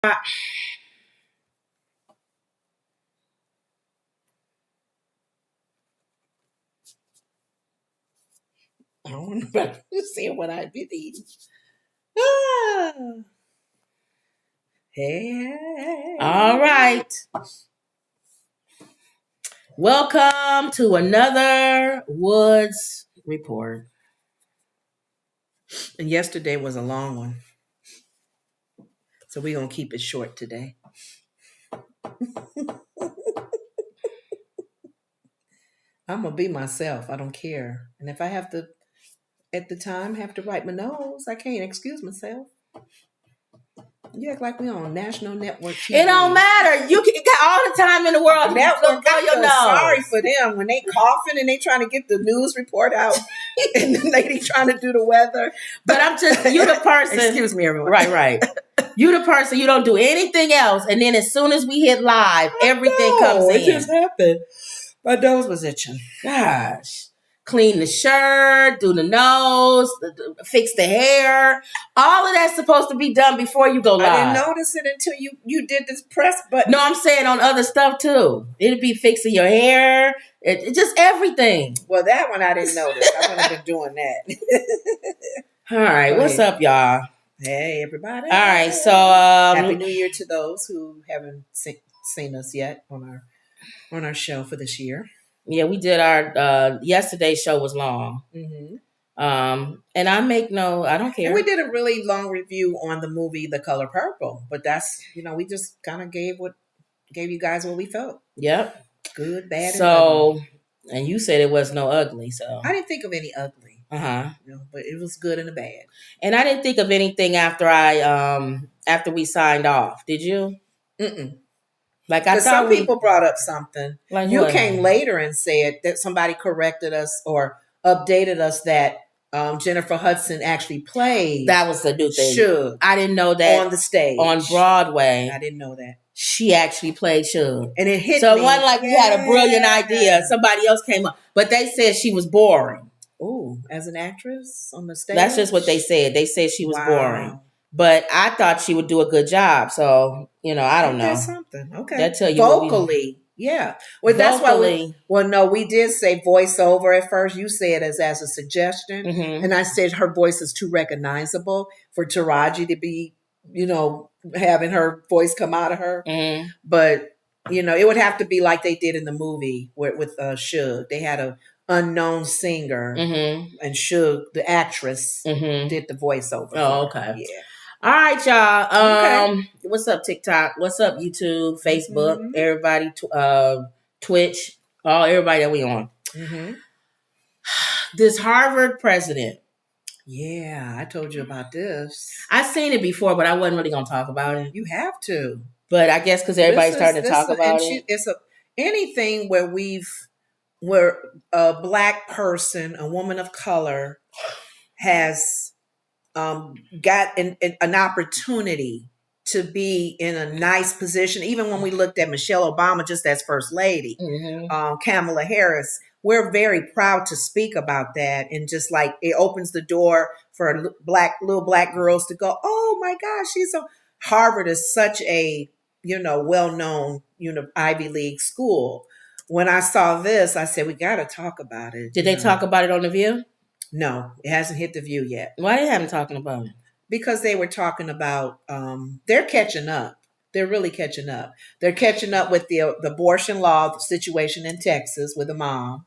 I don't know about saying what I've been eating. Ah. Hey. All right. Welcome to another Woods Report. And yesterday was a long one. So we're going to keep it short today. I'm going to be myself. I don't care. And if I have to, at the time, have to write my nose, I can't excuse myself. You act like we on national network TV. It don't matter. You got all the time in the world. Network, I feel sorry for them when they coughing and they trying to get the news report out, and the lady trying to do the weather. But I'm just you the person. Excuse me, everyone. Right. You the person. You don't do anything else, and then as soon as we hit live, everything comes in. It just happened. My nose was itching. Gosh. Clean the shirt, do the nose, fix the hair. All of that's supposed to be done before you go live. I didn't notice it until you did this press button. No, I'm saying on other stuff too. It'd be fixing your hair, it just everything. Well, that one I didn't notice. I wouldn't have been doing that. All right, what's up, y'all? Hey, everybody. All right, so Happy New Year to those who haven't seen us yet on our show for this year. Yeah, we did our yesterday's show was long. Mm-hmm. And I don't care. And we did a really long review on the movie The Color Purple, but that's, we just kind of gave you guys what we felt. Yep. Good, bad, and ugly. And you said it was no ugly, so. I didn't think of any ugly. Uh-huh. But it was good and a bad. And I didn't think of anything after we signed off. Did you? Mm-mm. Like I thought some people brought up something. Like you what? Came later and said that somebody corrected us or updated us that Jennifer Hudson actually played. That was the new thing. Suge. I didn't know that on the stage on Broadway. I didn't know that she actually played Suge, and it hit. So me. It wasn't like you had a brilliant idea. Somebody else came up, but they said she was boring. Oh, as an actress on the stage. That's just what they said. They said she was boring. But I thought she would do a good job. So, I don't know. That's something. Okay. That tell you vocally. Yeah. Well, that's why we did say voiceover at first. You said as a suggestion. Mm-hmm. And I said her voice is too recognizable for Taraji to be, having her voice come out of her. Mm-hmm. But, it would have to be like they did in the movie with Suge. They had a unknown singer, mm-hmm. and Suge, the actress, mm-hmm. did the voiceover. Oh, okay. Yeah. All right, y'all. Okay. What's up, TikTok? What's up, YouTube, Facebook, mm-hmm. everybody, Twitch, everybody that we on. Mm-hmm. This Harvard president. Yeah, I told you about this. I've seen it before, but I wasn't really going to talk about it. You have to. But I guess because everybody's starting to talk about it. It's anything where a Black person, a woman of color, has got an opportunity to be in a nice position. Even when we looked at Michelle Obama just as first lady, mm-hmm. Kamala Harris, we're very proud to speak about that. And just like it opens the door for little black girls to go, oh my gosh, Harvard is such a, well-known, Ivy League school. When I saw this, I said, we got to talk about it. Did they talk about it on The View? No, it hasn't hit The View yet. Why they haven't talking about it? Because they were talking about, they're catching up. They're really catching up. They're catching up with the abortion law situation in Texas with a mom.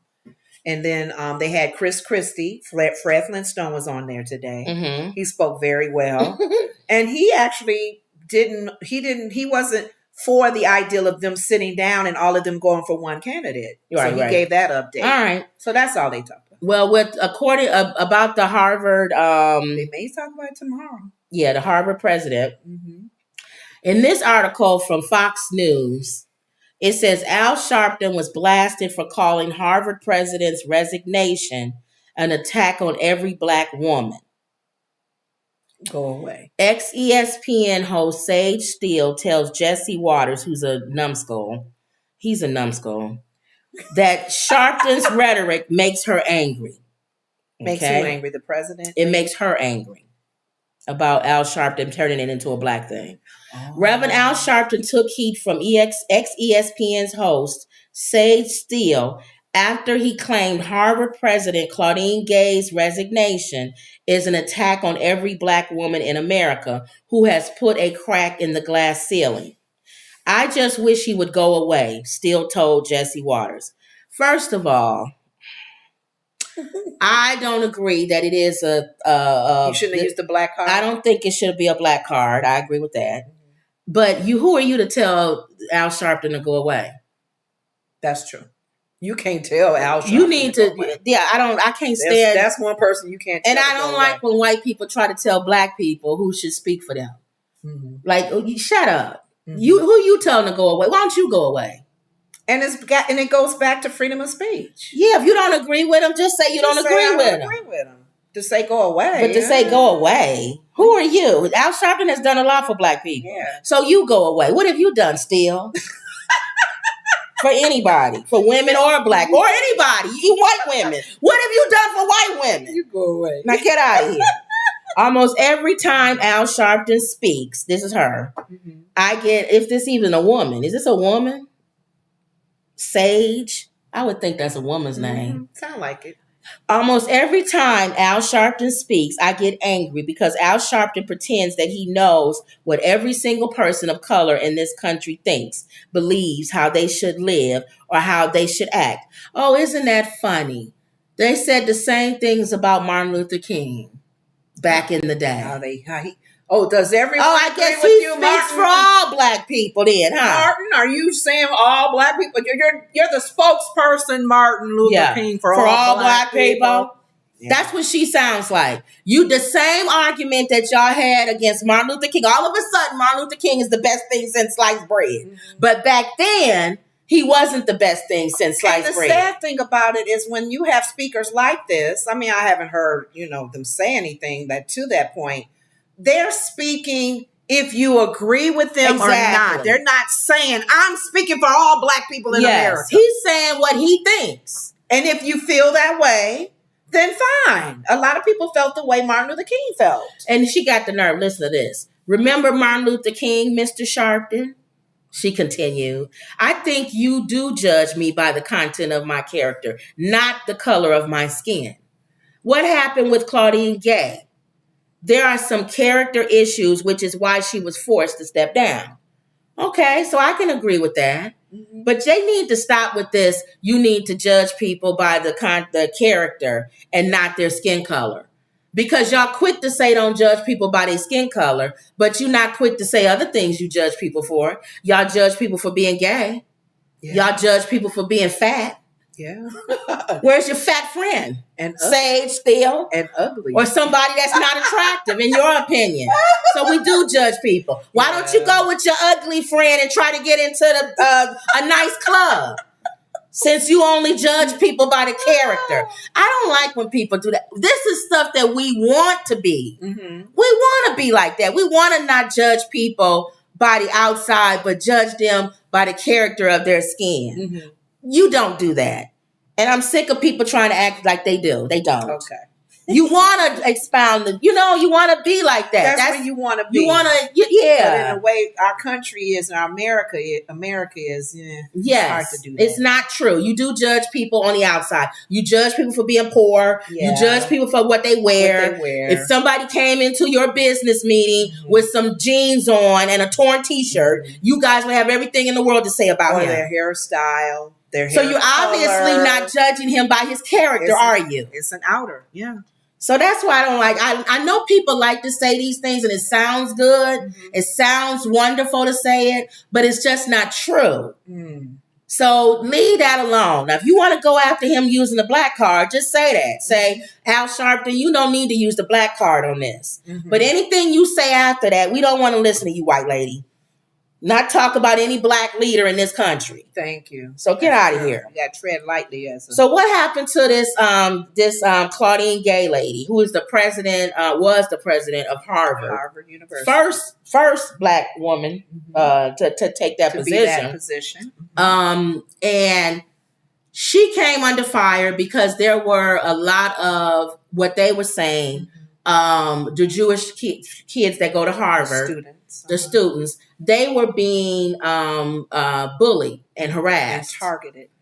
And then they had Chris Christie, Fred Flintstone was on there today. Mm-hmm. He spoke very well. And he actually he wasn't for the ideal of them sitting down and all of them going for one candidate. Right, so he gave that update. All right. So that's all they talked about. Well, according about the Harvard, they may talk about it tomorrow. Yeah, the Harvard president. Mm-hmm. In this article from Fox News, it says Al Sharpton was blasted for calling Harvard president's resignation an attack on every Black woman. Go away. Ex-ESPN host Sage Steele tells Jesse Waters, who's a numbskull, that Sharpton's rhetoric makes her angry. Makes you angry, the president? It makes her angry. about Al Sharpton turning it into a black thing. Oh. Reverend Al Sharpton took heat from ex-ESPN's host, Sage Steele, after he claimed Harvard President Claudine Gay's resignation is an attack on every black woman in America who has put a crack in the glass ceiling. I just wish he would go away, Steele told Jesse Waters. First of all, I don't agree that it is you shouldn't have used the black card. I don't think it should be a black card. I agree with that. But who are you to tell Al Sharpton to go away? That's true. You can't tell Al Sharpton. You need to. Yeah, I can't stand. That's one person you can't. And I don't like when white people try to tell black people who should speak for them. Mm-hmm. Like, shut up. Mm-hmm. Who you telling to go away? Why don't you go away? And it goes back to freedom of speech. Yeah, if you don't agree with them, just say you don't agree with them. To say go away. But to say go away, who are you? Al Sharpton has done a lot for black people. Yeah. So you go away. What have you done, Steele? For anybody, for women or black, or anybody, you white women. What have you done for white women? You go away. Now get out of here. Almost every time Al Sharpton speaks, this is her, I get, if this even a woman, is this a woman? Sage? I would think that's a woman's name. Sound like it. Almost every time Al Sharpton speaks, I get angry because Al Sharpton pretends that he knows what every single person of color in this country thinks, believes, how they should live, or how they should act. Oh, isn't that funny? They said the same things about Martin Luther King back in the day. Does everyone? Oh, I guess he speaks for all black people then, huh? Martin, are you saying all black people? You're the spokesperson, Martin Luther King, for all black people. Yeah. That's what she sounds like. You the same argument that y'all had against Martin Luther King. All of a sudden, Martin Luther King is the best thing since sliced bread. Mm-hmm. But back then, he wasn't the best thing since sliced bread. And the sad thing about it is when you have speakers like this, I mean, I haven't heard, them say anything to that point. They're speaking if you agree with them or not. They're not saying, I'm speaking for all black people in America. He's saying what he thinks. And if you feel that way, then fine. A lot of people felt the way Martin Luther King felt. And she got the nerve. Listen to this. Remember Martin Luther King, Mr. Sharpton? She continued, I think you do judge me by the content of my character, not the color of my skin. What happened with Claudine Gay? There are some character issues, which is why she was forced to step down. Okay, so I can agree with that. Mm-hmm. But they need to stop with this. You need to judge people by the character and not their skin color. Because y'all quick to say don't judge people by their skin color, but you're not quick to say other things you judge people for. Y'all judge people for being gay. Yeah. Y'all judge people for being fat. Yeah. Where's your fat friend? And Sage Steele? And ugly. Or somebody that's not attractive in your opinion. So we do judge people. Why don't you go with your ugly friend and try to get into a nice club? Since you only judge people by the character. I don't like when people do that. This is stuff that we want to be. Mm-hmm. We want to be like that. We want to not judge people by the outside, but judge them by the character of their skin. Mm-hmm. You don't do that. And I'm sick of people trying to act like they do. They don't. Okay. You want to expound you want to be like that. That's where you want to be. You want to, yeah. But in a way, our country is, and our America is, it's hard to do that. It's not true. You do judge people on the outside. You judge people for being poor. Yeah. You judge people for what they wear. If somebody came into your business meeting with some jeans on and a torn t-shirt, you guys would have everything in the world to say about him. Their hairstyle. So you're obviously not judging him by his character, are you? It's an outer, yeah. So that's why I don't like, I know people like to say these things and it sounds good. Mm-hmm. It sounds wonderful to say it, but it's just not true. Mm. So leave that alone. Now, if you want to go after him using the black card, just say that. Say, Al Sharpton, you don't need to use the black card on this. Mm-hmm. But anything you say after that, we don't want to listen to you, white lady. Not talk about any black leader in this country. Thank you. So get out of here. You got to tread lightly. So what happened to this Claudine Gay lady, who is was the president of Harvard University, first black woman to take that position. Be that position. And she came under fire because there were a lot of what they were saying the Jewish kids that go to Harvard, the students, they were being bullied and harassed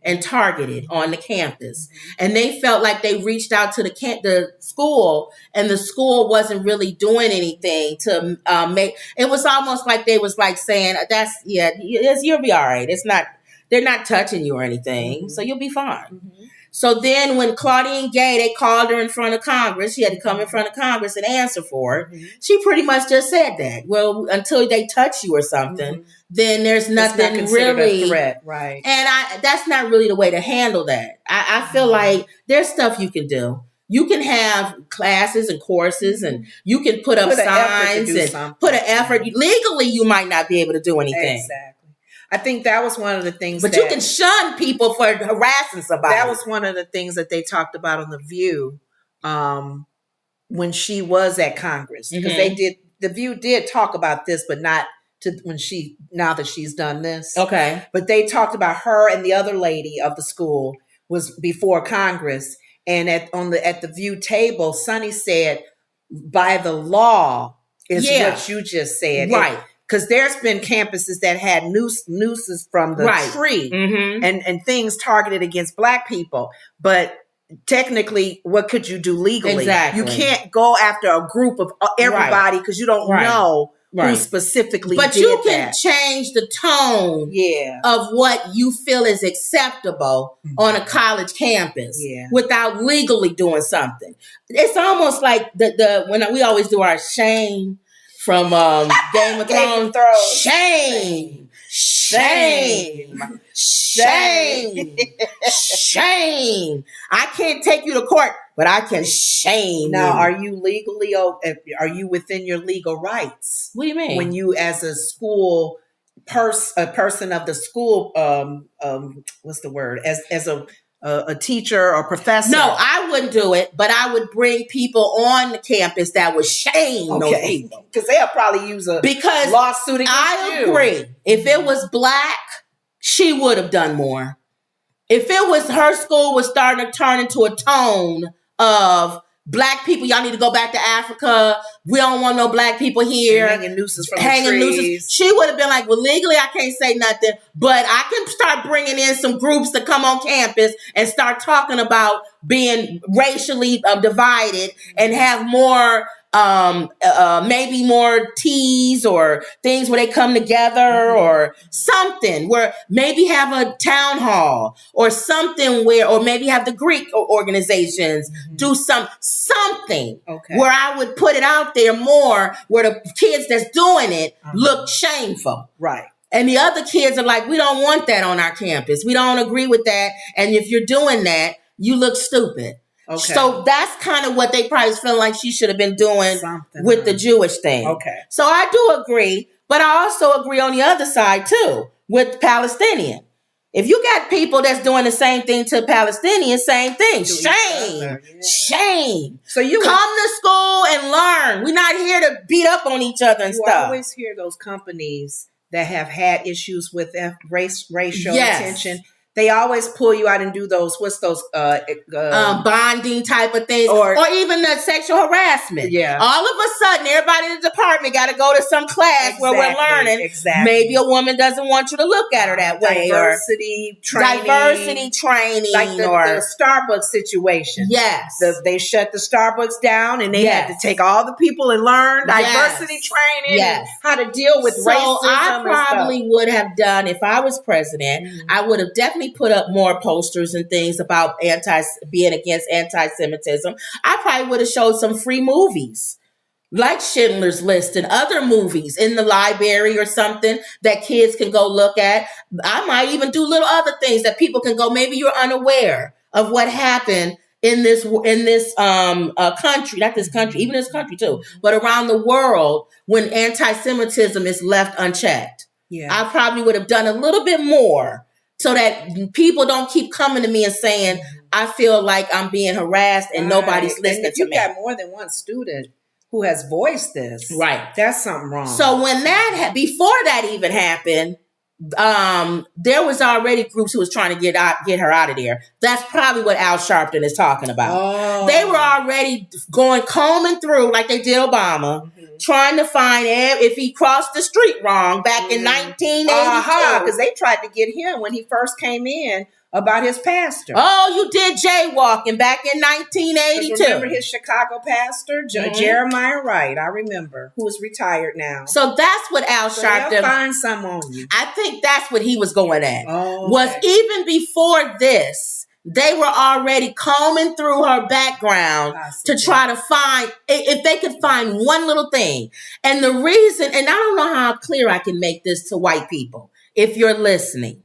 and targeted on the campus. And they felt like they reached out to the school, and the school wasn't really doing anything to make it. Was almost like they was like saying, you'll be all right. They're not touching you or anything, so you'll be fine. So then when Claudine Gay, they called her in front of Congress. She had to come in front of Congress and answer for it. She pretty much just said that. Well, until they touch you or something, then there's nothing really. A threat, right. And that's not really the way to handle that. I feel like there's stuff you can do. You can have classes and courses, and you can put up signs and put an effort. Legally, you might not be able to do anything. Exactly. I think that was one of the things. But you can shun people for harassing somebody. That was one of the things that they talked about on The View when she was at Congress. Because The View did talk about this, but not now that she's done this. Okay. But they talked about her and the other lady of the school was before Congress. And at the View table, Sonny said, by the law is what you just said. Right. Because there's been campuses that had nooses from the tree and things targeted against Black people. But technically, what could you do legally? Exactly. You can't go after a group of everybody because you don't know who specifically did that. But you can change the tone of what you feel is acceptable on a college campus without legally doing something. It's almost like when we always do our shame from Game of Thrones. Shame. I can't take you to court, but I can shame now, you. are you within your legal rights? What do you mean? When you, as a school a person of the school, what's the word? As a teacher or professor. No, I wouldn't do it, but I would bring people on the campus that would shame those people. Because they'll probably use a lawsuit against you. I agree. If it was Black, she would have done more. If it was her school was starting to turn into a tone of Black people, y'all need to go back to Africa. We don't want no Black people here. Hanging nooses from the trees. She would have been like, well, legally, I can't say nothing, but I can start bringing in some groups to come on campus and start talking about being racially divided and have more, maybe more teas or things where they come together or something where maybe have a town hall or something or maybe have the Greek organizations do something where I would put it out there more where the kids that's doing it look shameful. Right. And the other kids are like, we don't want that on our campus. We don't agree with that. And if you're doing that, you look stupid. Okay. So that's kind of what they probably feel like she should have been doing with the Jewish thing. Okay. So I do agree, but I also agree on the other side too with Palestinian. If you got people that's doing the same thing to Palestinians, same thing. Shame. So you come to school and learn. We're not here to beat up on each other and stuff. You always hear those companies that have had issues with racial tension. They always pull you out and do those, bonding type of things, or even the sexual harassment. Yeah. All of a sudden, everybody in the department got to go to some class where we're learning. Exactly. Maybe a woman doesn't want you to look at her that way. Diversity training. Like the Starbucks situation. Yes. They shut the Starbucks down and they had to take all the people and learn diversity training and how to deal with racism. I probably would have done, if I was president, I would have definitely put up more posters and things about being against anti-Semitism. I probably would have showed some free movies like Schindler's List and other movies in the library or something that kids can go look at. I might even do little other things that people can go, maybe you're unaware of what happened in this country, not this country, even this country too, but around the world when anti-Semitism is left unchecked. Yeah. I probably would have done a little bit more so that people don't keep coming to me and saying, I feel like I'm being harassed and nobody's listening to me. You got more than one student who has voiced this. Right. That's something wrong. So when before that even happened, there was already groups who was trying to get her out of there. That's probably what Al Sharpton is talking about. Oh. They were already combing through like they did Obama, trying to find if he crossed the street wrong back in 1982. Because they tried to get him when he first came in about his pastor. Oh, you did jaywalking back in 1982. Remember his Chicago pastor, Jeremiah Wright? I remember, who is retired now. So that's what Al Sharpton. They'll find some on you. I think that's what he was going at. Oh, okay. Was even before this, they were already combing through her background to try to find if they could find one little thing. And the reason, and I don't know how clear I can make this to white people, if you're listening.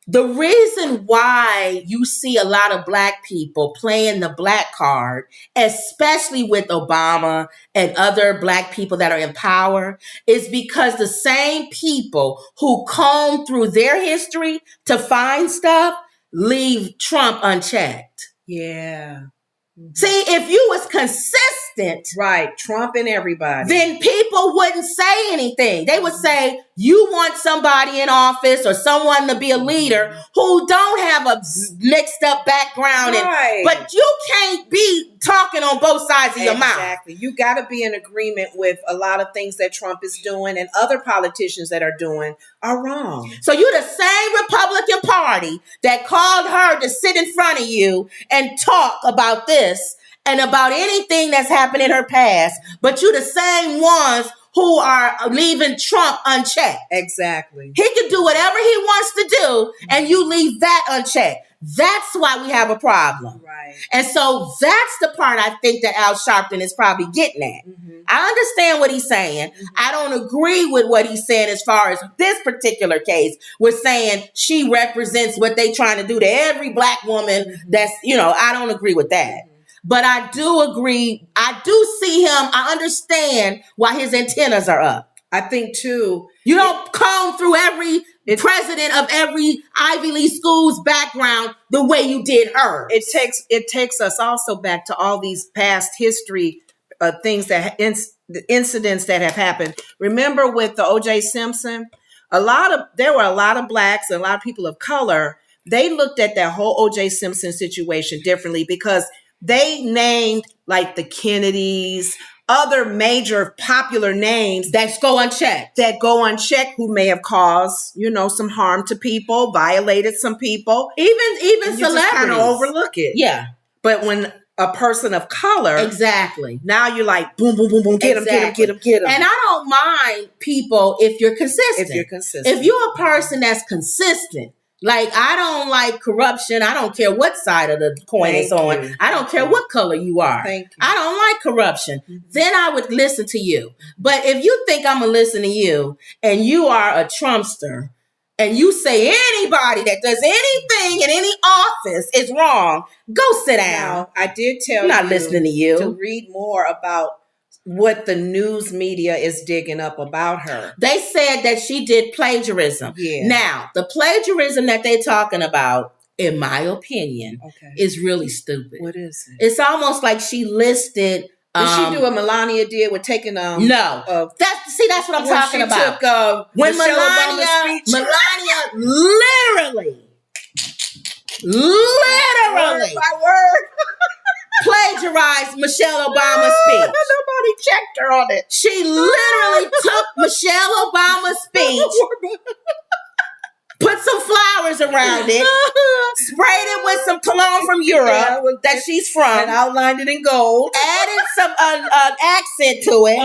The reason why you see a lot of black people playing the black card, especially with Obama and other black people that are in power, is because the same people who comb through their history to find stuff leave Trump unchecked. Yeah. See, if you was consistent, right, Trump and everybody, then people wouldn't say anything. They would say, you want somebody in office or someone to be a leader who don't have a mixed up background. Right. But you can't be talking on both sides of your mouth. Exactly. You got to be in agreement with a lot of things that Trump is doing and other politicians that are doing are wrong. So you're the same Republican Party that called her to sit in front of you and talk about this and about anything that's happened in her past, but you're the same ones who are leaving Trump unchecked. Exactly. He can do whatever he wants to do, and you leave that unchecked. That's why we have a problem. Right. And so that's the part I think that Al Sharpton is probably getting at. I understand what he's saying. I don't agree with what he's saying as far as this particular case. We're saying she represents what they trying to do to every black woman. That's, I don't agree with that. But I do agree. I do see him. I understand why his antennas are up. I think, too. You don't comb through every president of every Ivy League school's background the way you did her. It takes us also back to all these past history things incidents that have happened. Remember with the O.J. Simpson? There were a lot of blacks and a lot of people of color. They looked at that whole O.J. Simpson situation differently because they named like the Kennedys, other major popular names that go unchecked, who may have caused, some harm to people, violated some people. Even celebrities. You just kind of overlook it. Yeah. But when a person of color, exactly, now you're like, boom, boom, boom, boom, get him. And I don't mind people if you're consistent. If you're a person that's consistent. Like, I don't like corruption. I don't care what side of the coin it's on. I don't care what color you are. I don't like corruption. Then I would listen to you. But if you think I'm going to listen to you and you are a Trumpster and you say anybody that does anything in any office is wrong, go sit down. Now, I did tell I'm not listening to you. To read more about what the news media is digging up about her. They said that she did plagiarism. Yeah. Now, the plagiarism that they're talking about, in my opinion, is really stupid. What is it? It's almost like she listed... Did she do what Melania did with taking... No. That's what I'm talking about. Took, when Melania literally... Word by word. Plagiarized Michelle Obama's speech. Nobody checked her on it. She literally took Michelle Obama's speech, put some flowers around it, sprayed it with some cologne from Europe that she's from, and outlined it in gold, added some accent to it,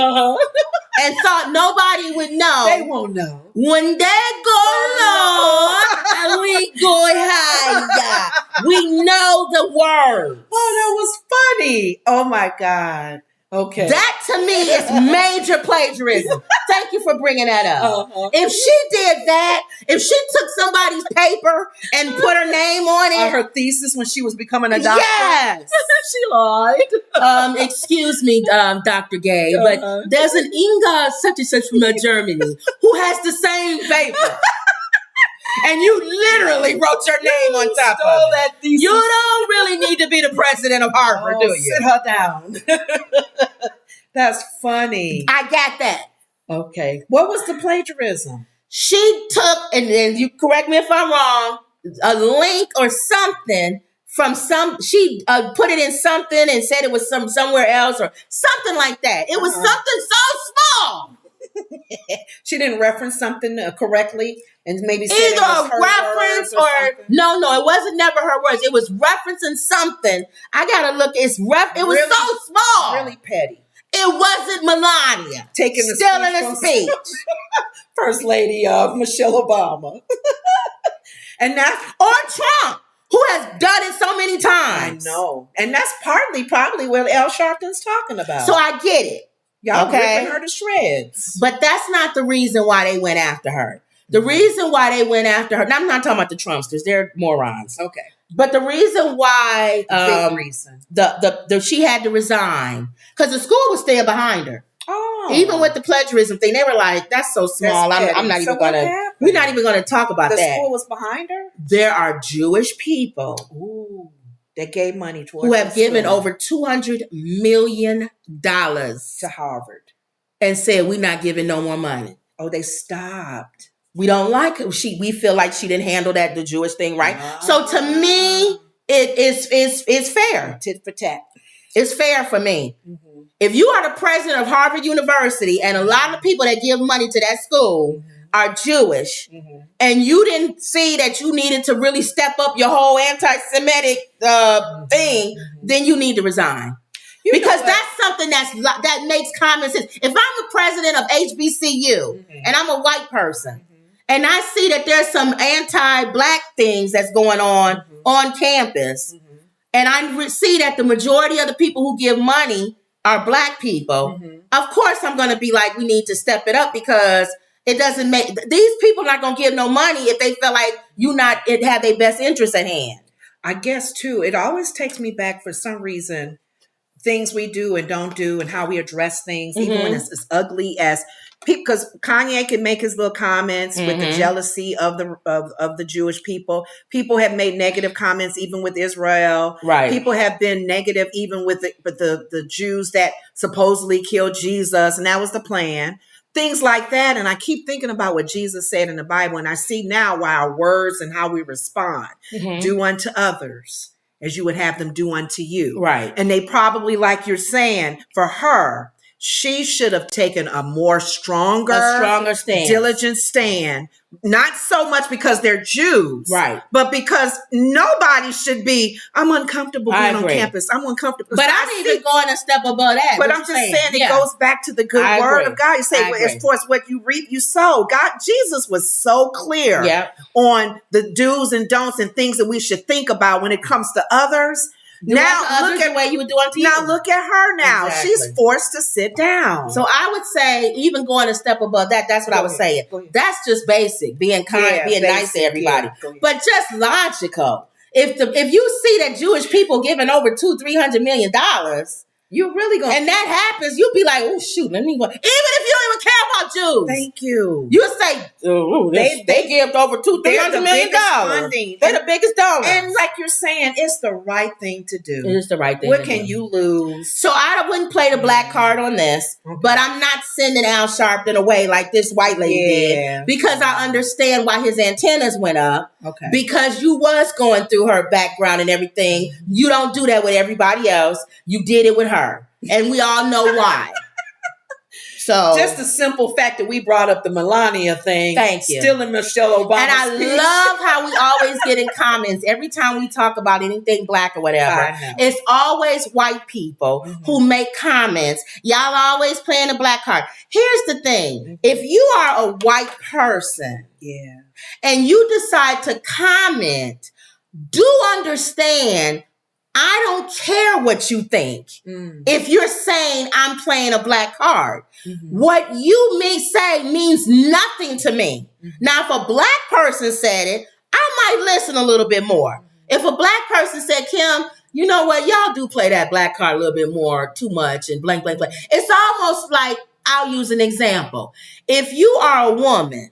and thought nobody would know. They won't know. When they go low and we go higher, we know the word. Oh, that was funny. Oh my God. Okay. That to me is major plagiarism. Thank you for bringing that up. If she did that, if she took somebody's paper and put her name on it. Her thesis when she was becoming a doctor. Yes. She lied. Excuse me, Dr. Gay, but there's an Inga such and such from Germany who has the same paper. And you literally wrote your name on top of it. That thesis. You don't really need to be the president of Harvard, do you? Sit her down. That's funny. I got that. Okay. What was the plagiarism? She took, and then you correct me if I'm wrong, a link or something from she put it in something and said it was somewhere else or something like that. It was something so small. She didn't reference something correctly and maybe said either it was a reference or no, it wasn't never her words. It was referencing something. I gotta look. It was really, so small, really petty. It wasn't Melania taking the still in a speech. First Lady of Michelle Obama, and that's or Trump, who has done it so many times. I know, and that's partly probably what Al Sharpton's talking about. So I get it. Y'all ripping her to shreds. But that's not the reason why they went after her. The reason why they went after her, and I'm not talking about the Trumpsters, they're morons. Okay. But the reason why big reason. She had to resign, because the school was staying behind her. Oh. Even with the plagiarism thing, they were like, that's so small. I'm not even gonna we're not even gonna talk about that. The school was behind her? There are Jewish people that gave money towards who have given over $200 million to Harvard and said, we're not giving no more money. Oh, they stopped. We don't like her. We feel like she didn't handle the Jewish thing right. So to me, it's fair. Tit for tat. It's fair for me. Mm-hmm. If you are the president of Harvard University and a lot of people that give money to that school are Jewish, and you didn't see that you needed to really step up your whole anti-Semitic thing, then you need to resign. Because that's something that makes common sense. If I'm the president of HBCU and I'm a white person and I see that there's some anti-black things that's going on campus, and I see that the majority of the people who give money are black people, of course I'm going to be like, we need to step it up, because it doesn't make, these people not going to give no money if they feel like it have their best interest at hand. I guess too, it always takes me back for some reason, things we do and don't do and how we address things, even when it's as ugly as people, because Kanye can make his little comments with the jealousy of the Jewish people. People have made negative comments even with Israel. Right. People have been negative even with the Jews that supposedly killed Jesus, and that was the plan. Things like that. And I keep thinking about what Jesus said in the Bible, and I see now why our words and how we respond. Do unto others as you would have them do unto you. Right. And they probably, like you're saying, for her, she should have taken a stronger stand, diligent stand. Not so much because they're Jews, right? But because nobody should be. I'm uncomfortable being on campus. I'm uncomfortable. But I'm even going a step above that. But I'm just saying it goes back to the good word of God. You say, as far as what you reap, you sow. Jesus was so clear on the do's and don'ts and things that we should think about when it comes to others. Now look at the way you would do unto you. Now look at her now. Exactly. She's forced to sit down. So I would say, even going a step above that, that's what I was saying. That's just basic, being kind, being nice to everybody. But just logical. If you see that Jewish people giving over $200-300 million, you're really going, and that happens, you'll be like, oh shoot, let me go. Even if you don't even care about Jews. Thank you. You'll say, they give over $200-300 million. They're the biggest donors. And like you're saying, it's the right thing to do. It is the right thing to do. What can you lose? So I wouldn't play the black card on this, but I'm not sending Al Sharpton away like this white lady did, because I understand why his antennas went up. Okay. Because you was going through her background and everything. You don't do that with everybody else. You did it with her. And we all know why. So just the simple fact that we brought up the Melania thing. Thank you. Still in Michelle Obama. And I love how we always get in comments every time we talk about anything black or whatever. It's always white people who make comments. Y'all always playing the black card. Here's the thing. If you are a white person and you decide to comment, do understand, I don't care what you think. If you're saying I'm playing a black card, what you say means nothing to me. Now, if a black person said it, I might listen a little bit more. If a black person said, Kim, you know what? Y'all do play that black card a little bit more, too much, and blank, blank, blank. It's almost like, I'll use an example. If you are a woman,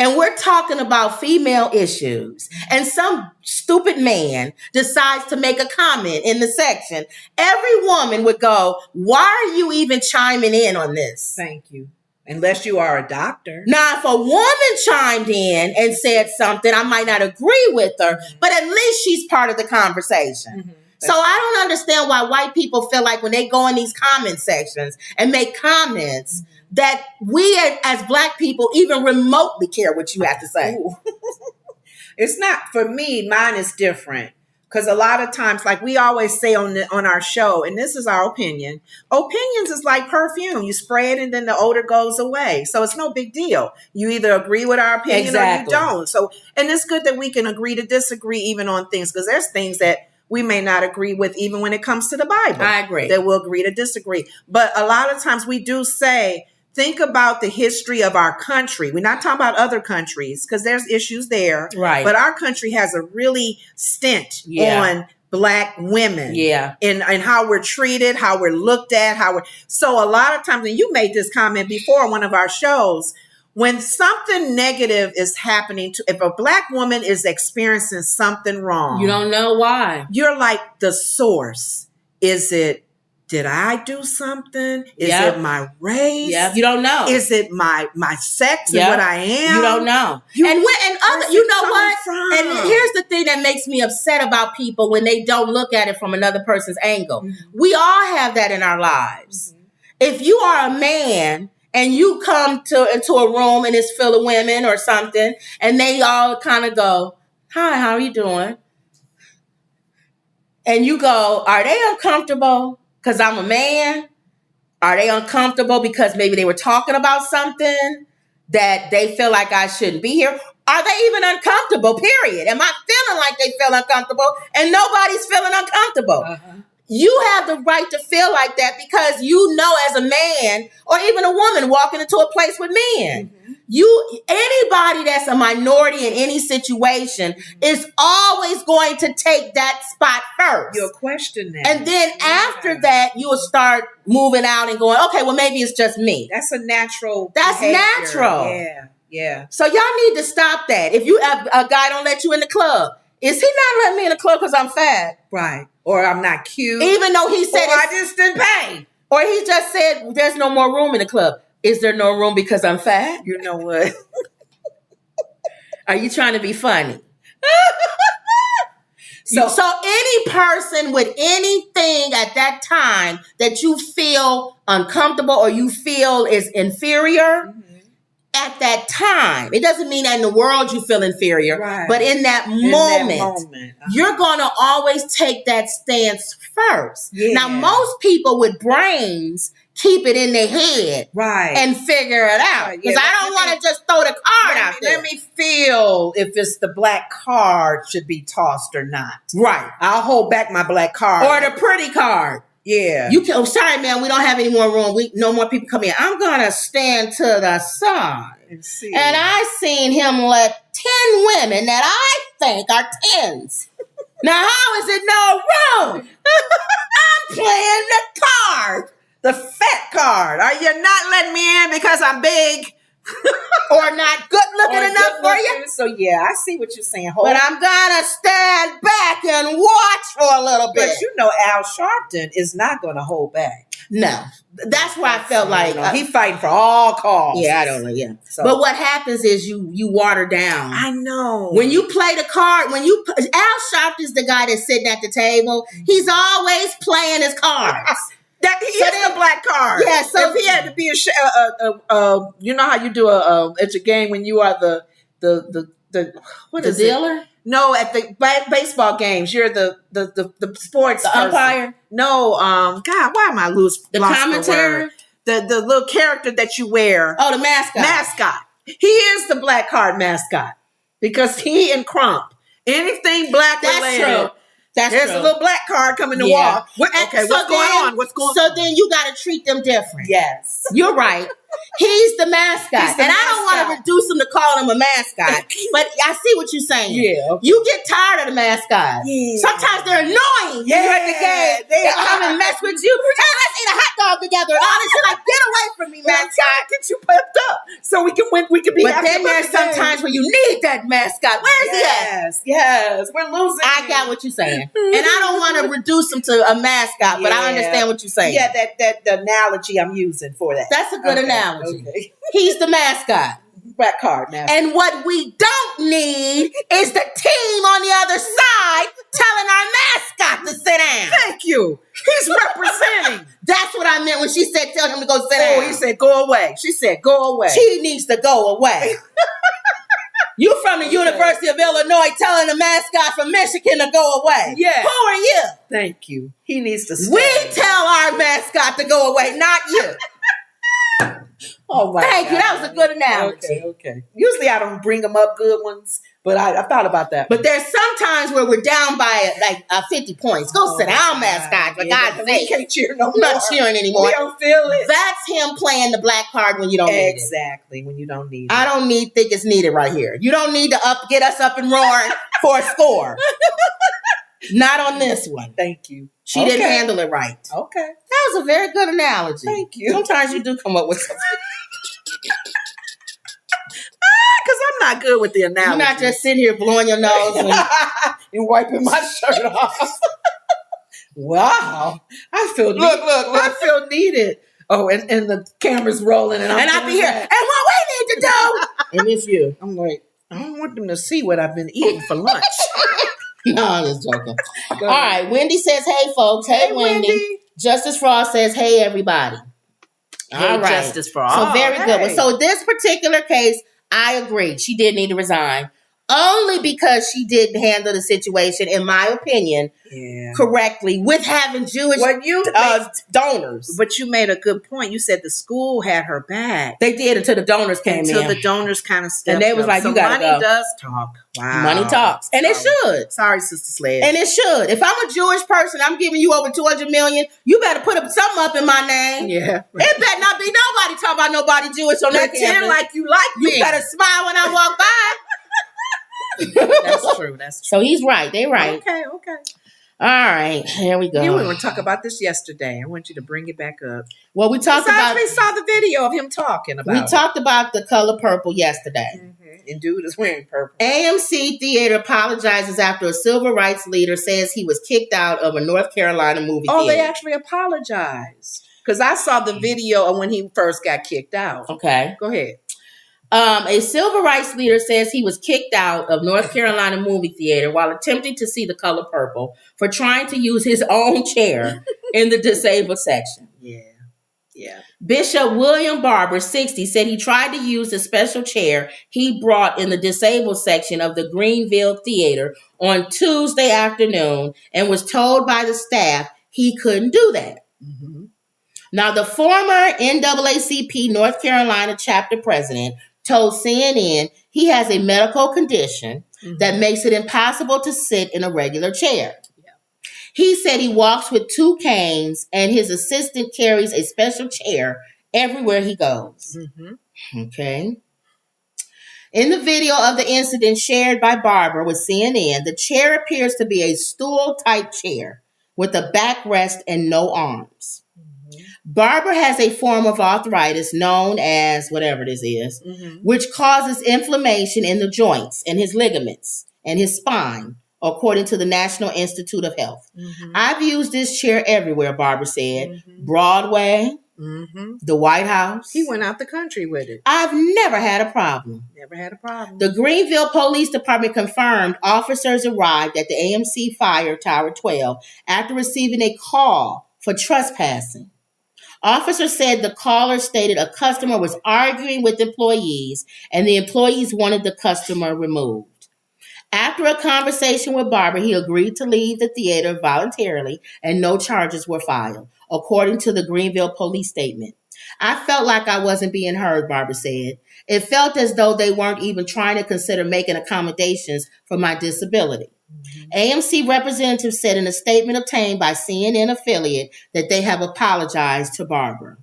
and we're talking about female issues, and some stupid man decides to make a comment in the section, every woman would go, why are you even chiming in on this? Thank you. Unless you are a doctor. Now, if a woman chimed in and said something, I might not agree with her, but at least she's part of the conversation. Mm-hmm. So I don't understand why white people feel like when they go in these comment sections and make comments that we as Black people even remotely care what you have to say. It's not, for me, mine is different. Because a lot of times, like we always say on our show, and this is our opinion, opinions is like perfume. You spray it and then the odor goes away. So it's no big deal. You either agree with our opinion or you don't. So, and it's good that we can agree to disagree even on things, because there's things that we may not agree with even when it comes to the Bible. I agree. That we'll agree to disagree. But a lot of times we do say, think about the history of our country. We're not talking about other countries because there's issues there. Right. But our country has a really stint on Black women. Yeah. And how we're treated, how we're looked at, so a lot of times, and you made this comment before on one of our shows, when something negative is happening if a Black woman is experiencing something wrong. You don't know why. You're like the source. Did I do something? Is it my race? Yeah, you don't know. Is it my sex and what I am? You don't know. You know what? And here's the thing that makes me upset about people when they don't look at it from another person's angle. Mm-hmm. We all have that in our lives. Mm-hmm. If you are a man and you come into a room and it's full of women or something, and they all kind of go, "Hi, how are you doing?" And you go, "Are they uncomfortable because I'm a man? Are they uncomfortable because maybe they were talking about something that they feel like I shouldn't be here? Are they even uncomfortable, period? Am I feeling like they feel uncomfortable and nobody's feeling uncomfortable?" Uh-huh. You have the right to feel like that because you know as a man or even a woman walking into a place with men. Mm-hmm. Anybody that's a minority in any situation is always going to take that spot first. You'll question that. And then after that, you will start moving out and going, okay, well, maybe it's just me. That's a natural behavior. Natural. Yeah, yeah. So y'all need to stop that. If a guy don't let you in the club, is he not letting me in the club because I'm fat? Right. Or I'm not cute. Even though he said I just didn't pay. Or he just said there's no more room in the club. Is there no room because I'm fat? You know what? Are you trying to be funny? So any person with anything at that time that you feel uncomfortable or you feel is inferior, at that time, it doesn't mean that in the world you feel inferior, right. But in that moment, you're going to always take that stance first. Yeah. Now, most people with brains keep it in their head and figure it out. Because I don't want to just throw the card out there. Let me feel if it's the black card should be tossed or not. Right. I'll hold back my black card. Or the pretty card. Yeah. Sorry, man, we don't have any more room. No more people come in. I'm going to stand to the side. And I seen him let 10 women that I think are 10s. Now, how is it no room? I'm playing the card. The fat card. Are you not letting me in because I'm big? Or not good looking enough for you? So, yeah, I see what you're saying. But I'm going to stand back and watch for a little bit. But you know Al Sharpton is not going to hold back. No. That's why I felt like... he's fighting for all causes. Yeah, I don't know, yeah. So. But what happens is you water down. I know. When you play the card, Al Sharpton's the guy that's sitting at the table. He's always playing his cards. He is the black card. Yeah, so if he had to be you know how you do at your game when you are the dealer? No, at the baseball games, you're the sports umpire. No, God, why am I the commentator? The little character that you wear. Oh, the mascot. Mascot. He is the black card mascot because he and Crump, anything black related. True. There's a little black card coming to walk. Okay, what's going on? What's going on? So then you got to treat them different. Yes. You're right. He's the mascot. I don't want to reduce him to calling call him a mascot. But I see what you're saying. Yeah. Okay. You get tired of the mascots. Yeah. Sometimes they're annoying. Yeah, You're at the game. They come and mess with you. Hey, let's eat a hot dog together. And all this shit, like, get away from me, mascot. Get you pumped up so we can win. We can be. But then there's some times where you need that mascot. Where's he at? Yes, we're losing. I got what you're saying, and I don't want to reduce him to a mascot, but I understand what you're saying. Yeah, that the analogy I'm using for that. That's a good analogy. Okay. He's the mascot. Black card mascot. And what we don't need is the team on the other side telling our mascot to sit down. Thank you. He's representing. That's what I meant when she said tell him to go sit down. Oh, he said go away. She said go away. She needs to go away. You from the University of Illinois telling the mascot from Michigan to go away. Yeah. Who are you? Thank you. He needs to stay. We tell our mascot to go away, not you. Oh my Thank God. you. That was a good analogy. Okay. Usually I don't bring them up good ones, but I thought about that. But there's sometimes where we're down by like 50 points. Go sit down, mascot. For God's sake. We can't cheer no more. I'm not cheering anymore. We don't feel it. That's him playing the black card when you don't need it. Exactly, when you don't need it. I don't think it's needed right here. You don't need to get us up and roaring for a score. Not on this one. Thank you. She didn't handle it right. Okay. That was a very good analogy. Thank you. Sometimes you do come up with something. Because I'm not good with the analogy. You're not just sitting here blowing your nose and wiping my shirt off. Wow. I feel look. I feel needed. Oh, and the camera's rolling and I be here. And what we need to do. And it's you. I'm like, I don't want them to see what I've been eating for lunch. No, I'm just joking. All right. Wendy says, hey, folks. Hey, Wendy. Justice Frost says, hey, everybody. Hey, all right. Justice Frost. So very good. So this particular case, I agree. She did need to resign. Only because she didn't handle the situation, in my opinion, correctly with having Jewish donors. But you made a good point. You said the school had her back. They did until the donors came in. Until the donors kind of stepped and they was like, so you gotta money go. does talk. Wow. Money talks. And it should. Sorry, Sister Sledge. And it should. If I'm a Jewish person, I'm giving you over 200 million. You better put something up in my name. Yeah. It better not be nobody talking about nobody Jewish on that campus. Like you like me. You better smile when I walk by. That's true. So he's right. They right. Okay. All right. Here we go. You were going to talk about this yesterday. I want you to bring it back up. Well, we talked about. We saw the video of him talking about. We talked about the color purple yesterday. Mm-hmm. And dude is wearing purple. AMC Theater apologizes after a civil rights leader says he was kicked out of a North Carolina movie theater. Oh, they actually apologized. Because I saw the video of when he first got kicked out. Okay. Go ahead. A civil rights leader says he was kicked out of North Carolina movie theater while attempting to see The Color Purple for trying to use his own chair in the disabled section. Yeah. Bishop William Barber, 60, said he tried to use the special chair he brought in the disabled section of the Greenville Theater on Tuesday afternoon and was told by the staff he couldn't do that. Mm-hmm. Now, the former NAACP North Carolina chapter president told CNN he has a medical condition that makes it impossible to sit in a regular chair. Yeah. He said he walks with 2 canes and his assistant carries a special chair everywhere he goes. Mm-hmm. Okay. In the video of the incident shared by Barber with CNN, the chair appears to be a stool-type chair with a backrest and no arms. Barber has a form of arthritis known as whatever this is, which causes inflammation in the joints and his ligaments and his spine, according to the National Institute of Health. I've used this chair everywhere, Barber said. Broadway, the White House. He went out the country with it. I've never had a problem. The Greenville Police Department confirmed officers arrived at the AMC Fire Tower 12 after receiving a call for trespassing. Officers said the caller stated a customer was arguing with employees and the employees wanted the customer removed. After a conversation with Barber, he agreed to leave the theater voluntarily and no charges were filed, according to the Greenville police statement. I felt like I wasn't being heard, Barber said. It felt as though they weren't even trying to consider making accommodations for my disability. AMC representatives said in a statement obtained by CNN affiliate that they have apologized to Barber.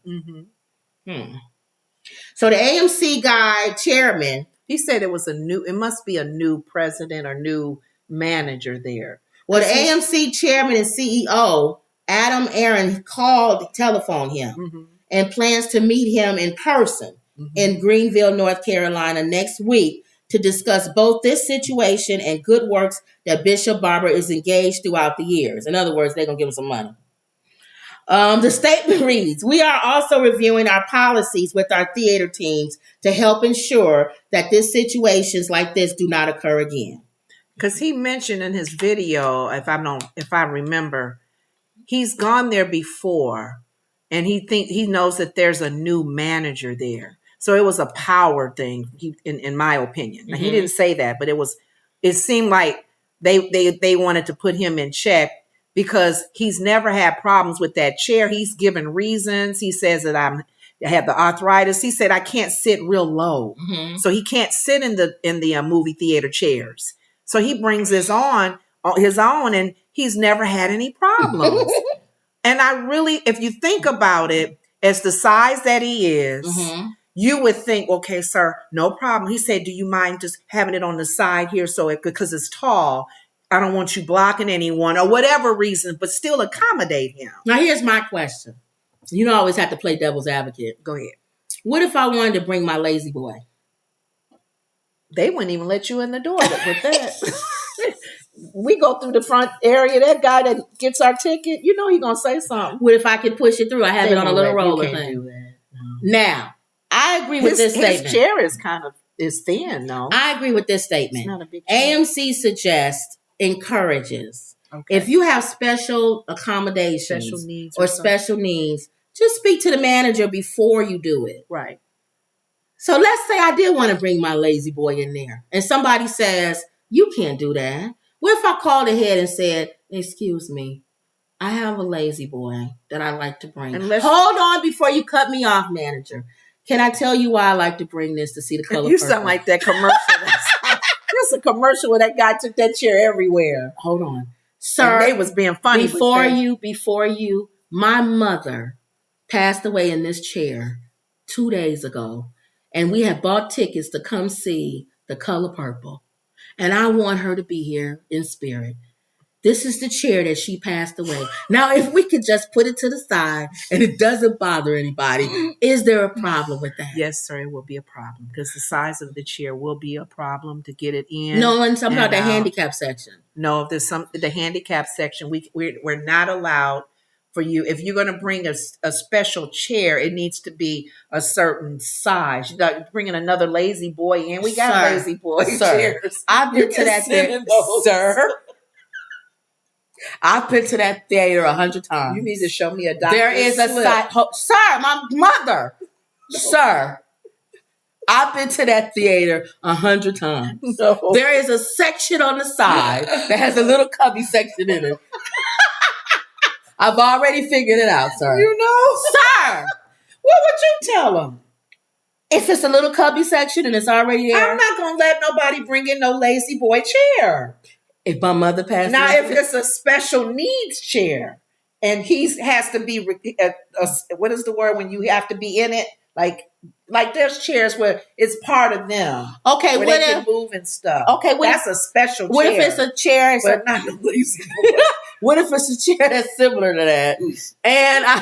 So the AMC guy, chairman, He said it must be a new president or new manager there. Well, the AMC chairman and CEO, Adam Aaron, telephoned him and plans to meet him in person in Greenville, North Carolina next week to discuss both this situation and good works that Bishop Barber is engaged throughout the years. In other words, they're going to give him some money. The statement reads, we are also reviewing our policies with our theater teams to help ensure that situations like this do not occur again. Because he mentioned in his video, if I remember, he's gone there before and he knows that there's a new manager there. So it was a power thing, in my opinion. Now, he didn't say that, but it seemed like they wanted to put him in check because he's never had problems with that chair. He's given reasons. He says that I have the arthritis. He said I can't sit real low. So he can't sit in the movie theater chairs. So he brings his own, and he's never had any problems. And I really, if you think about it, as the size that he is, you would think, okay, sir, no problem. He said, do you mind just having it on the side here because it's tall, I don't want you blocking anyone or whatever reason, but still accommodate him. Now, here's my question. You don't always have to play devil's advocate. Go ahead. What if I wanted to bring my lazy boy? They wouldn't even let you in the door with that. We go through the front area. That guy that gets our ticket, he's going to say something. What if I could push it through? I have it on a little roller thing. Do that. No. Now, I agree with this statement. His chair is thin, though. I agree with this statement. It's not a big chair. AMC encourages. Okay. If you have special accommodations special needs, just speak to the manager before you do it. Right. So let's say I did want to bring my lazy boy in there and somebody says, you can't do that. What if I called ahead and said, excuse me, I have a lazy boy that I like to bring. Hold on before you cut me off, manager. Can I tell you why I like to bring this to see the color? You sound like that commercial. There's a commercial where that guy took that chair everywhere. Hold on. Sir, and they was being funny. Before you, my mother passed away in this chair 2 days ago. And we had bought tickets to come see The Color Purple. And I want her to be here in spirit. This is the chair that she passed away. Now, if we could just put it to the side and it doesn't bother anybody, is there a problem with that? Yes, sir, it will be a problem because the size of the chair will be a problem to get it in. No, and something about the handicap section. No, if there's the handicap section, we're not allowed for you. If you're going to bring a special chair, it needs to be a certain size. You're not bringing another lazy boy in. We got lazy boy chairs. I've been to that theater, sir. I've been to that theater 100 times. You need to show me a doctor. There is a side, sir, my mother, sir. I've been to that theater 100 times. No. There is a section on the side that has a little cubby section in it. I've already figured it out, sir. Sir. What would you tell them? If it's a little cubby section and it's already there. I'm not going to let nobody bring in no lazy boy chair. If my mother passed away. Now, if it's a special needs chair and he has to be, what is the word when you have to be in it? Like there's chairs where it's part of them. Okay, where they can move and stuff. Okay, that's a special chair. What if it's a chair? But not the lazy boy. What if it's a chair that's similar to that? And I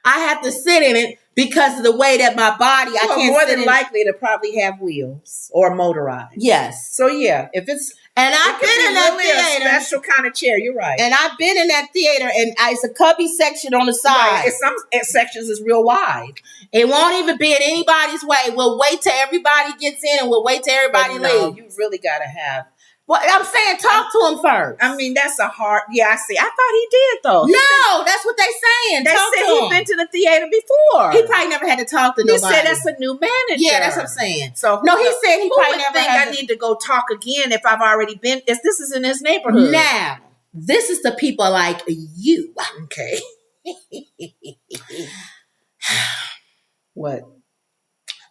have to sit in it because of the way that my body, I can't more than likely to probably have wheels or motorized. Yes. So yeah, if it's and I've been in that theater, a special kind of chair. You're right. And I've been in that theater, and it's a cubby section on the side. Right. Some sections is real wide. It won't even be in anybody's way. We'll wait till everybody gets in, and we'll wait till everybody leaves. You really got to have. Well, I'm saying talk to him first. I mean, that's a hard. Yeah, I see. I thought he did though. No, that's what they saying. They said he'd been to the theater before. He probably never had to talk to nobody. He said that's a new manager. Yeah, that's what I'm saying. So no, he said he probably never had. I need to go talk again if I've already been. If this is in his neighborhood. Now, this is the people like you. Okay. What?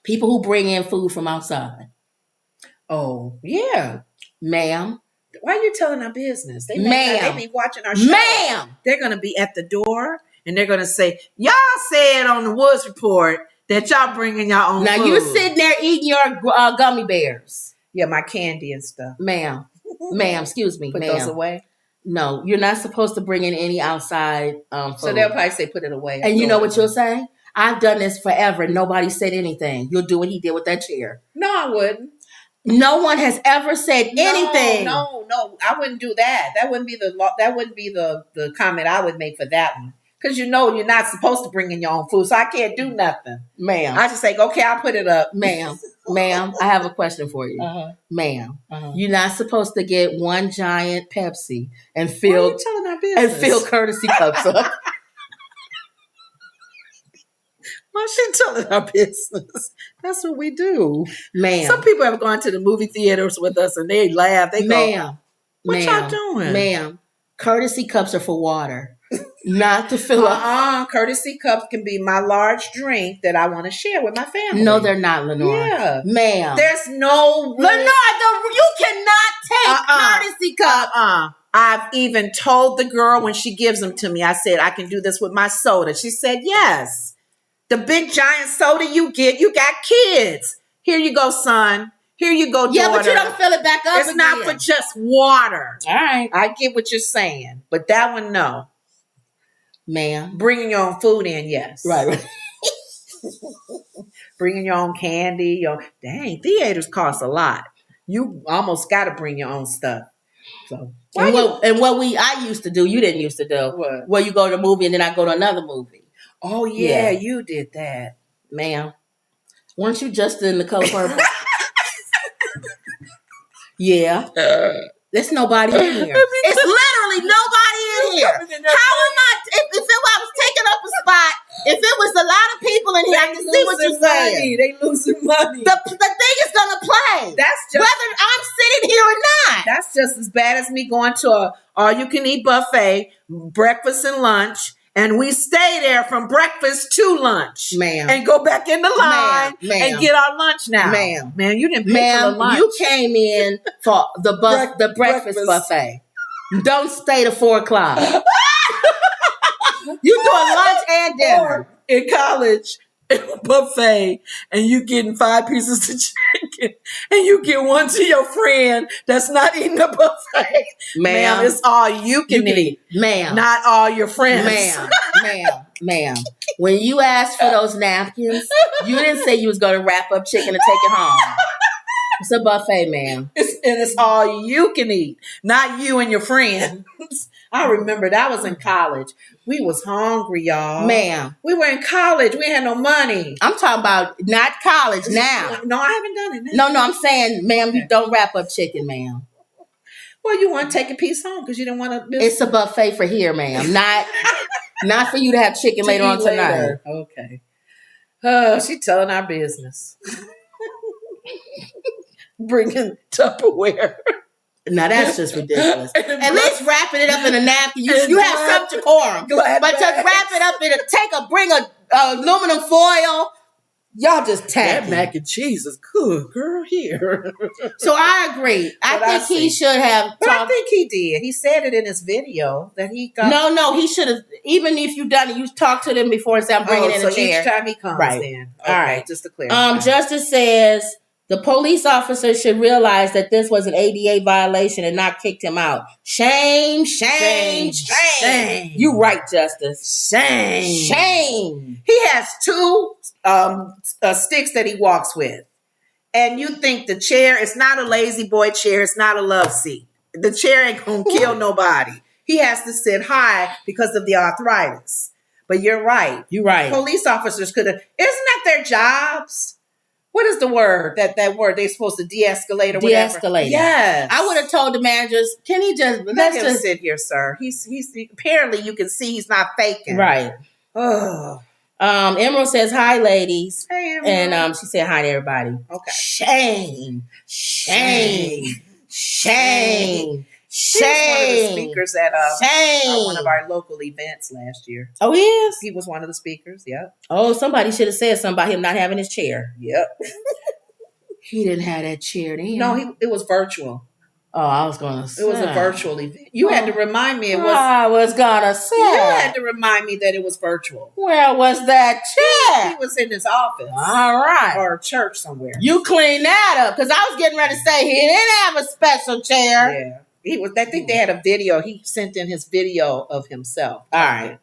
People who bring in food from outside. Oh yeah. Ma'am. Why are you telling our business? They be watching our show. Ma'am. They're going to be at the door and they're going to say, y'all said on the Woods Report that y'all bringing your own Now food. you're sitting there eating your gummy bears. Yeah, my candy and stuff. Ma'am, excuse me, Put ma'am. those away. No, you're not supposed to bring in any outside food. So they'll probably say put it away. And you know what you'll say? I've done this forever. Nobody said anything. You'll do what he did with that chair. No, I wouldn't. No one has ever said anything. No, I wouldn't do that. That wouldn't be the comment I would make for that one. Because you're not supposed to bring in your own food, so I can't do nothing. Ma'am. I just say, okay, I'll put it up. Ma'am, I have a question for you. Ma'am, you're not supposed to get one giant Pepsi and fill, Why are you telling our business? and fill courtesy cups up. Why she telling our business? That's what we do. Ma'am. Some people have gone to the movie theaters with us and they laugh. They go, what y'all doing? Ma'am, courtesy cups are for water, not to fill up. Courtesy cups can be my large drink that I want to share with my family. No, they're not, Lenore. Yeah. Ma'am. There's no... Lenore, you cannot take courtesy cups. I've even told the girl when she gives them to me, I said, I can do this with my soda. She said, yes. The big giant soda you got kids. Here you go, son. Here you go, daughter. Yeah, but you don't fill it back up It's not for just water. All right. I get what you're saying. But that one, no. Ma'am. Bringing your own food in, yes. Right. Bringing your own candy. Dang, theaters cost a lot. You almost got to bring your own stuff. So, what I used to do, you didn't used to do. What? Well, you go to a movie and then I go to another movie. Oh, yeah, you did that. Ma'am. Weren't you just in The Color Purple? Yeah. There's nobody in here. It's literally nobody in here. How am I? If I was taking up a spot, if it was a lot of people in here, I can see what you're saying. They losing money. The thing is gonna play. That's just whether I'm sitting here or not. That's just as bad as me going to a all-you-can-eat buffet, breakfast and lunch. And we stay there from breakfast to lunch. Ma'am. And go back in the line and get our lunch now. Ma'am. Man, you didn't pay for the lunch. You came in for the breakfast buffet. Don't stay to 4:00. You doing lunch and dinner. In college, buffet, and you getting 5 pieces of chicken, and you get one to your friend that's not eating a buffet. Ma'am, it's all you can eat. Ma'am. Not all your friends. Ma'am. When you asked for those napkins, you didn't say you was going to wrap up chicken and take it home. It's a buffet, ma'am. It's all you can eat, not you and your friends. I remember that was in college. We was hungry, y'all. Ma'am. We were in college. We had no money. I'm talking about not college now. No, I haven't done it now. No, I'm saying, ma'am, you don't wrap up chicken, ma'am. Well, you want to take a piece home because you didn't want to. It's a buffet for here, ma'am. Not for you to have chicken later on tonight. Okay. Oh, she telling our business. Bringing Tupperware. Now that's just ridiculous. At least wrapping it up in a napkin. You have some decorum. But to wrap it up bring a aluminum foil. Y'all just tacky. That mac and cheese is good, girl. Here. So I agree. I think he should have. But I think he did. He said it in his video that he got. No, he should have. Even if you done it, you talked to them before and said, "I'm bringing in a chair." Each time he comes, right? Then. Okay, all right. Just to clarify. Justice says the police officer should realize that this was an ADA violation and not kicked him out. Shame. You right, Justice. Shame. He has 2 sticks that he walks with. And you think the chair is not a lazy boy chair. It's not a love seat. The chair ain't going to kill nobody. He has to sit high because of the arthritis. But you're right. You're right. Police officers could have. Isn't that their jobs? What is the word? That word they're supposed to de-escalate or whatever? De-escalate. Yes. I would have told the managers, can he just let him sit here, sir? He's apparently you can see he's not faking. Right. Oh. Emerald says, hi, ladies. Hey, Emerald. And she said hi to everybody. Okay. Shame. She's one of the speakers at one of our local events last year. Oh, he is? He was one of the speakers, yep. Oh, somebody should have said something about him not having his chair. Yep. He didn't have that chair then. No, it was virtual. Oh, I was gonna say It was a virtual event. You had to remind me it was. I was gonna say. You had to remind me that it was virtual. Where was that chair? He was in his office. All right. Or church somewhere. You clean that up, because I was getting ready to say he didn't have a special chair. Yeah. He was. I think they had a video. He sent in his video of himself. All right.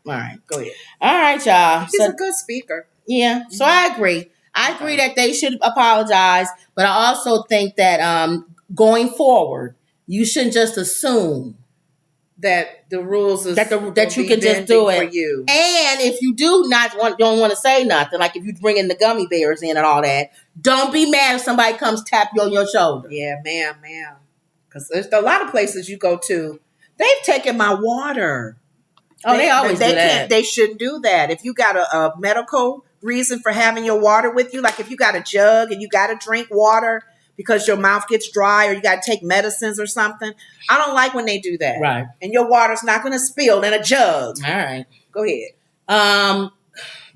Go ahead. All right, y'all. He's a good speaker. Yeah. So I agree. I agree that they should apologize, but I also think that going forward, you shouldn't just assume that the rules is that you can just do it. For you. And if you don't want to say nothing, like if you bring in the gummy bears in and all that, don't be mad if somebody comes tap you on your shoulder. Yeah, ma'am. Because there's a lot of places you go to, they've taken my water. Oh, they always do that. They shouldn't do that. If you got a medical reason for having your water with you, like if you got a jug and you got to drink water because your mouth gets dry or you got to take medicines or something, I don't like when they do that. Right. And your water's not going to spill in a jug. All right. Go ahead.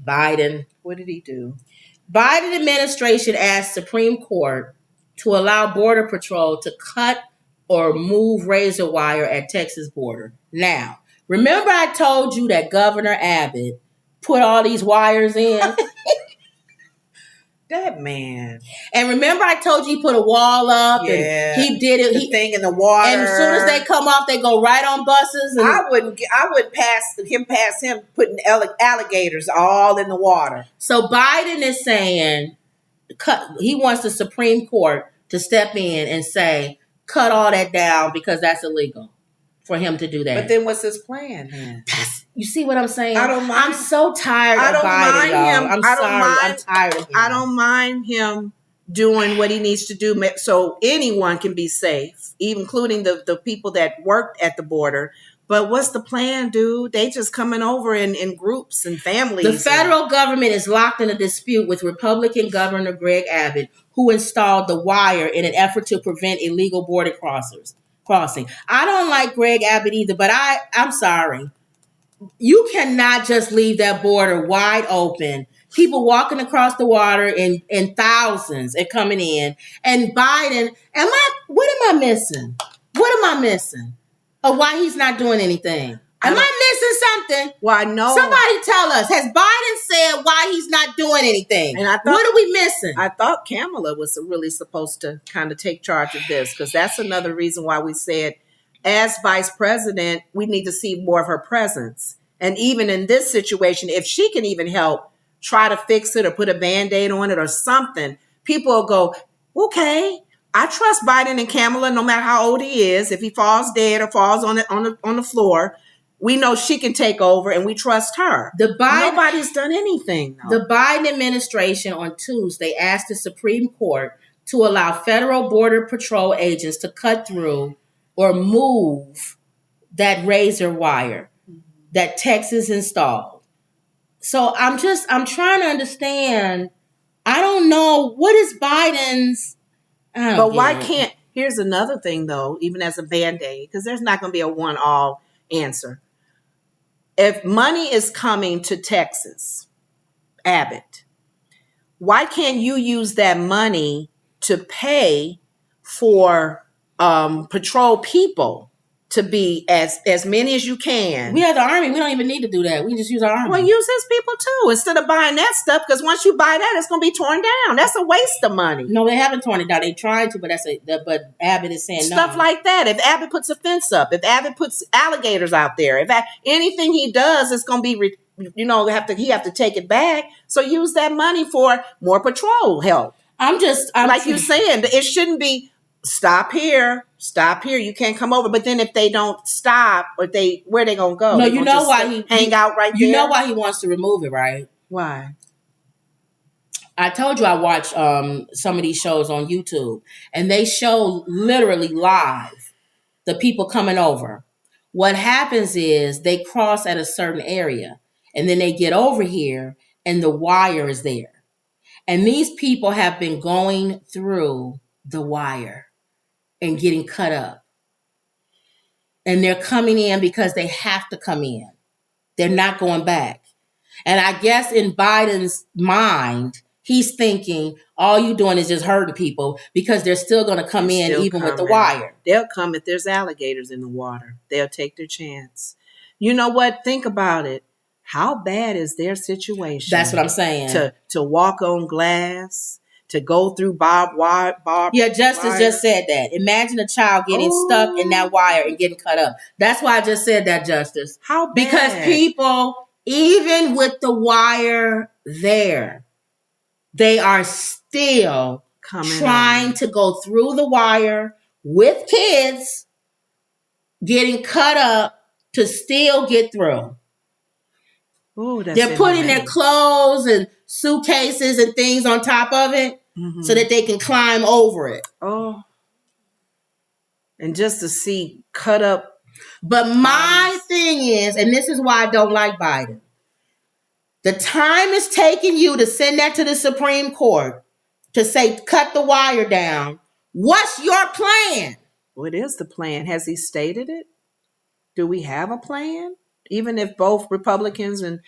Biden. What did he do? Biden administration asked Supreme Court to allow Border Patrol to cut or move razor wire at Texas border. Now, remember I told you that Governor Abbott put all these wires in? That man. And remember I told you he put a wall up and he did it. The thing in the water. And as soon as they come off, they go right on buses. And I wouldn't pass him putting alligators all in the water. So Biden is saying he wants the Supreme Court to step in and say, cut all that down because that's illegal for him to do that. But then what's his plan? Man? You see what I'm saying? I don't mind. I'm so tired of Biden, y'all. I'm tired of him. I don't mind him doing what he needs to do so anyone can be safe, including the people that worked at the border. But what's the plan, dude? They just coming over in groups and families. The federal government is locked in a dispute with Republican Governor Greg Abbott, who installed the wire in an effort to prevent illegal border crossing. I don't like Greg Abbott either, but I'm sorry. You cannot just leave that border wide open. People walking across the water in thousands and coming in. And Biden, what am I missing? What am I missing? Or why he's not doing anything? Am I missing something? Well, I know. Somebody tell us. Has Biden said why he's not doing anything? And what are we missing? I thought Kamala was really supposed to kind of take charge of this, because that's another reason why we said, as vice president, we need to see more of her presence. And even in this situation, if she can even help try to fix it or put a Band-Aid on it or something, people will go, okay, I trust Biden and Kamala no matter how old he is. If he falls dead or falls on the floor, we know she can take over and we trust her. Nobody's done anything, though. The Biden administration on Tuesday asked the Supreme Court to allow federal Border Patrol agents to cut through or move that razor wire that Texas installed. So I'm trying to understand. I don't know, what is Biden's. But why can't, here's another thing though, even as a Band-Aid, because there's not going to be a one-all answer. If money is coming to Texas, Abbott, why can't you use that money to pay for patrol people to be as many as you can? We have the Army. We don't even need to do that. We just use our Army. Well, use his people too, instead of buying that stuff, because once you buy that, it's going to be torn down. That's a waste of money. No, they haven't torn it down. They tried to, but but Abbott is saying stuff no. like that. If Abbott puts a fence up, if Abbott puts alligators out there, if anything he does, it's going to be, he have to take it back. So use that money for more patrol help. I'm you saying, it shouldn't be stop here. You can't come over. But then if they don't stop, where they gonna go? No, you know why he hang out right there. You know why he wants to remove it, right? Why? I told you I watch some of these shows on YouTube, and they show literally live the people coming over. What happens is they cross at a certain area, and then they get over here, and the wire is there. And these people have been going through the wire and getting cut up. And they're coming in because they have to come in. They're not going back. And I guess in Biden's mind, he's thinking all you doing is just hurting people because they're still going to come in even with the wire. They'll come if there's alligators in the water. They'll take their chance. You know what? Think about it. How bad is their situation? That's what I'm saying. To walk on glass, to go through barbed wire. Yeah, Justice just said that. Imagine a child getting stuck in that wire and getting cut up. That's why I just said that, Justice. How bad? Because people, even with the wire there, they are still trying to go through the wire with kids getting cut up to still get through. Oh, they're putting their clothes and suitcases and things on top of it so that they can climb over it. Oh. And just to see cut up. But my thing is, and this is why I don't like Biden. The time it's taking you to send that to the Supreme Court to say, cut the wire down. What's your plan? What is the plan? Has he stated it? Do we have a plan? Even if both Republicans and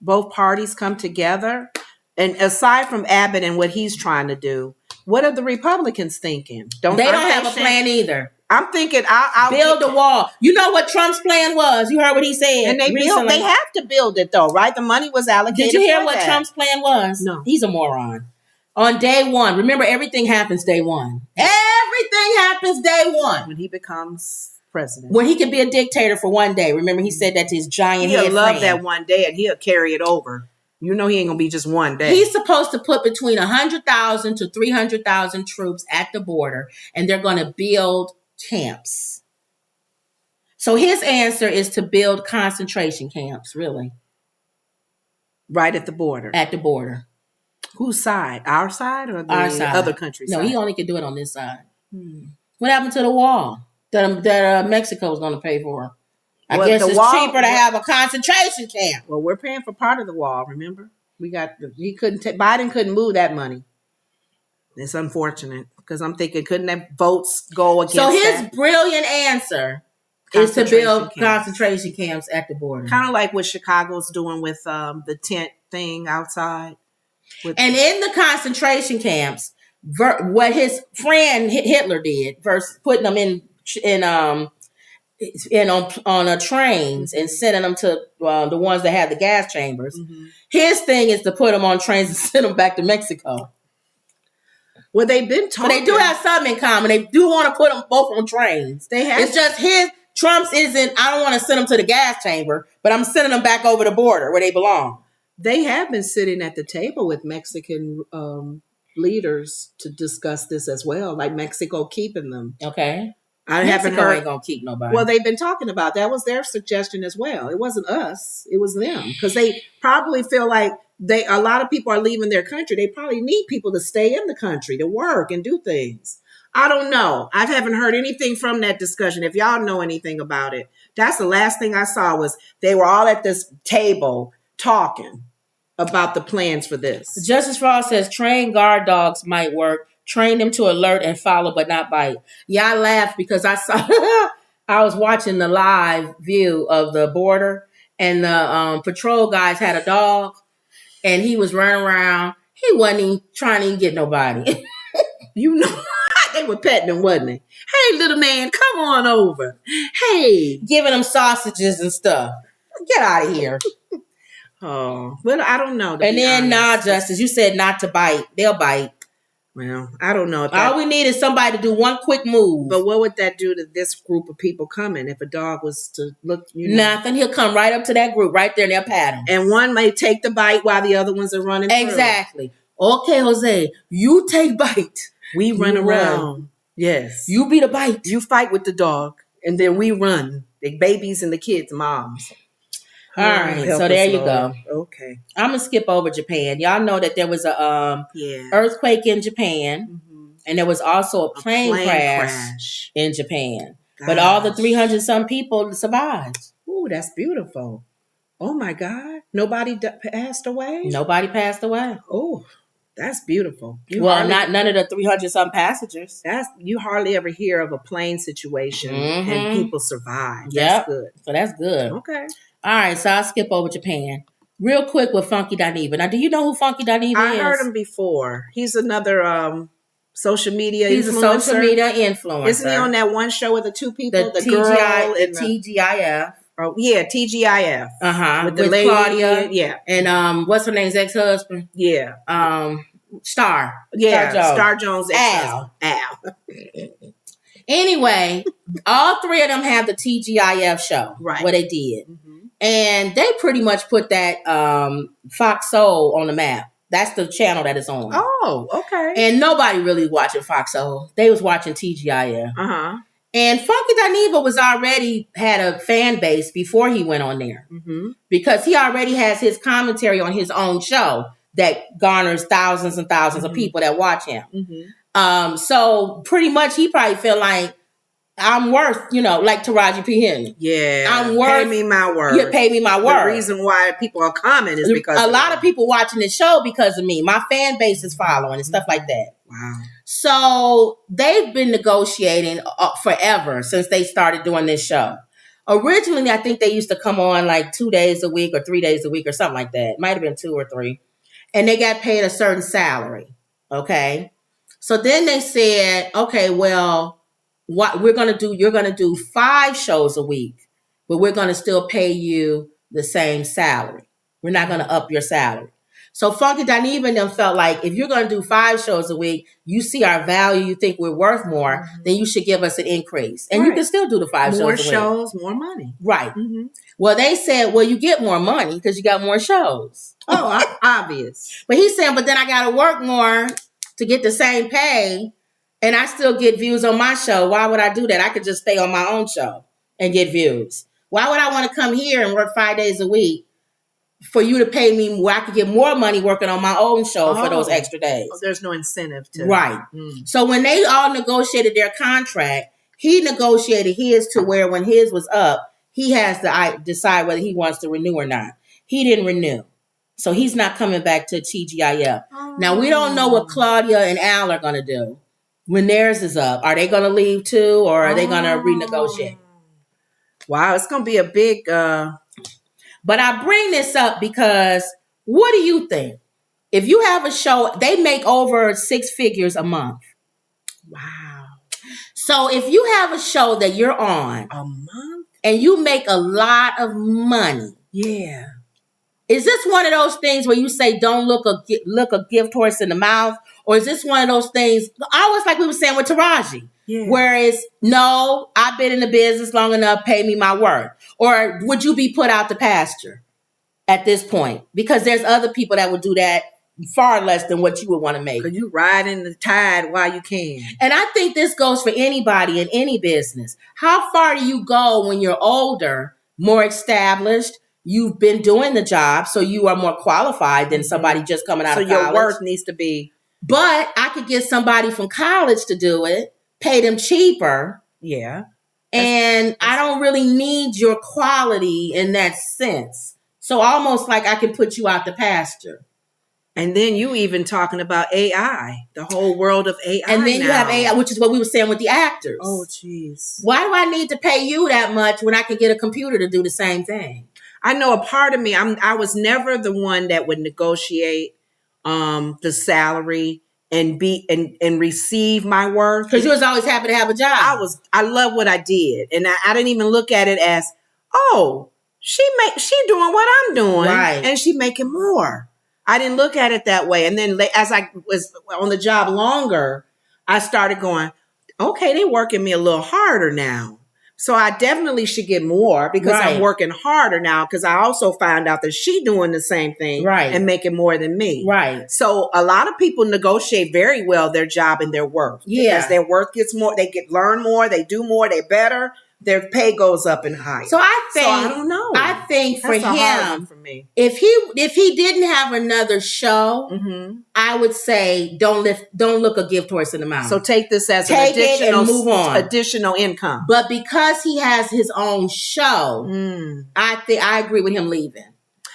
both parties come together, and aside from Abbott and what he's trying to do, what are the Republicans thinking? They don't have a plan either. I'm thinking I'll build a wall. You know what Trump's plan was? You heard what he said. And they have to build it though, right? The money was allocated. Did you hear what Trump's plan was? No. He's a moron. On day one, remember everything happens day one. Everything happens day one. When he becomes president. When he can be a dictator for one day. Remember he said that to his giant head He'll love friend. that one day and he'll carry it over. You know he ain't going to be just one day. He's supposed to put between 100,000 to 300,000 troops at the border, and they're going to build camps. So his answer is to build concentration camps, really. Right at the border. At the border. Whose side? Our side or the Our side. Other country's side? No, he only can do it on this side. What happened to the wall that Mexico was going to pay for? I guess it's cheaper to have a concentration camp. Well, we're paying for part of the wall, remember? Biden couldn't move that money. It's unfortunate because I'm thinking, couldn't that votes go against So his brilliant answer is to build concentration camps at the border. Kind of like what Chicago's doing with the tent thing outside. And in the concentration camps, what his friend Hitler did versus putting them on trains and sending them to the ones that had the gas chambers. His thing is to put them on trains and send them back to Mexico. Well, they've been talking. But they do have something in common. They do want to put them both on trains. It's just Trump's isn't, I don't want to send them to the gas chamber, but I'm sending them back over the border where they belong. They have been sitting at the table with Mexican leaders to discuss this as well, like Mexico keeping them. Okay. Mexico ain't gonna keep nobody. Well, they've been talking about that. Was their suggestion as well. It wasn't us. It was them because they probably feel like a lot of people are leaving their country. They probably need people to stay in the country to work and do things. I don't know. I haven't heard anything from that discussion. If y'all know anything about it, that's the last thing I saw was they were all at this table talking about the plans for this. Justice for All says train guard dogs might work. Train them to alert and follow, but not bite. Yeah, I laughed because I saw I was watching the live view of the border, and the patrol guys had a dog, and he was running around. He wasn't even trying to even get nobody. You know, they were petting him, wasn't they? Hey, little man, come on over. Hey, giving them sausages and stuff. Get out of here. Oh, well, I don't know. And then, Justice, you said not to bite. They'll bite. Well, I don't know. All we need is somebody to do one quick move. But what would that do to this group of people coming if a dog was to look? Nothing. He'll come right up to that group right there and they'll pat him. And one may take the bite while the other ones are running Exactly. Through. Okay, Jose, you take bite. We run around. Yes. You be the bite. You fight with the dog. And then we run. The babies and the kids' moms. All right, so there you go. Okay. I'm going to skip over Japan. Y'all know that there was a earthquake in Japan, and there was also a plane crash in Japan. Gosh. But all the 300-some people survived. Ooh, that's beautiful. Oh, my God. Nobody passed away? Nobody passed away. Oh, that's beautiful. None of the 300-some passengers. You hardly ever hear of a plane situation and people survive. Yep. That's good. So that's good. Okay. All right, so I'll skip over Japan. real quick with Funky Dineva. Now, do you know who Funky Dineva is? I heard him before. He's another social media He's influencer. a social media influencer. Isn't he on that one show with the two people? The TGI, girl the and TGIF. Oh, yeah, TGIF. With the lady, Claudia. Yeah. And what's her name's ex-husband? Yeah. Star. Yeah, Star Jones' ex-husband. Al. Anyway, all three of them have the TGIF show. Right. What they did. Mm-hmm. And they pretty much put that Fox Soul on the map. That's the channel that it's on. Oh, okay. And nobody really watching Fox Soul. They was watching TGIF. Uh-huh. And Funky Dineva was already had a fan base before he went on there. Mm-hmm. Because he already has his commentary on his own show that garners thousands and 1000s of people that watch him. Mm-hmm. So pretty much he probably feel like I'm worth, like Taraji P. Henry. Yeah. I'm worth. Pay me my word. Yeah, pay me my word. The reason why people are coming is because a lot of people watching the show because of me. My fan base is following and stuff like that. Wow. So they've been negotiating forever since they started doing this show. Originally, I think they used to come on like 2 days a week or 3 days a week or something like that. It might have been 2 or 3. And they got paid a certain salary. Okay. So then they said, okay, well, what we're going to do, you're going to do 5 shows a week, but we're going to still pay you the same salary. We're not going to up your salary. So Funky Dineva and them felt like if you're going to do 5 shows a week, you see our value, you think we're worth more, then you should give us an increase. And you can still do the 5 shows a week. More shows, more money. Right. Mm-hmm. Well, they said, well, you get more money because you got more shows. Oh, obvious. But he's saying, but then I got to work more to get the same pay. And I still get views on my show. Why would I do that? I could just stay on my own show and get views. Why would I want to come here and work 5 days a week for you to pay me where I could get more money working on my own show for those extra days? Oh, there's no incentive to. Right. So when they all negotiated their contract, he negotiated his to where when his was up, he has to decide whether he wants to renew or not. He didn't renew. So he's not coming back to TGIF. Oh. Now, we don't know what Claudia and Al are going to do when theirs is up. Are they going to leave too, or are they going to renegotiate? Wow, it's going to be a big... But I bring this up because what do you think? If you have a show, they make over 6 figures a month. Wow. So if you have a show that you're on a month and you make a lot of money. Yeah. Is this one of those things where you say, don't look a gift horse in the mouth? Or is this one of those things, always like we were saying with Taraji, whereas, no, I've been in the business long enough, pay me my worth. Or would you be put out to pasture at this point? Because there's other people that would do that far less than what you would want to make. Because you riding the tide while you can. And I think this goes for anybody in any business. How far do you go when you're older, more established? You've been doing the job, so you are more qualified than somebody just coming out of college. So your worth needs to be... But I could get somebody from college to do it, pay them cheaper. Yeah. And I don't really need your quality in that sense. So almost like I can put you out the pasture. And then you even talking about AI, the whole world of AI. And then you have AI, which is what we were saying with the actors. Oh, jeez. Why do I need to pay you that much when I can get a computer to do the same thing? I know a part of me, I was never the one that would negotiate the salary and receive my worth. Because you was always happy to have a job. I love what I did. And I didn't even look at it as, oh, she doing what I'm doing. Right. And she making more. I didn't look at it that way. And then as I was on the job longer, I started going, okay, they working me a little harder now. So I definitely should get more because I'm working harder now, because I also found out that she doing the same thing and making more than me. Right. So a lot of people negotiate very well their job and their worth. Yeah. Because their worth gets more, they learn more, they do more, they're better. Their pay goes up and higher. So I don't know. I think That's for a hard him, one for me. if he didn't have another show, I would say don't look a gift horse in the mouth. So take this as take an additional, it and move on. Additional income. But because he has his own show, I agree with him leaving.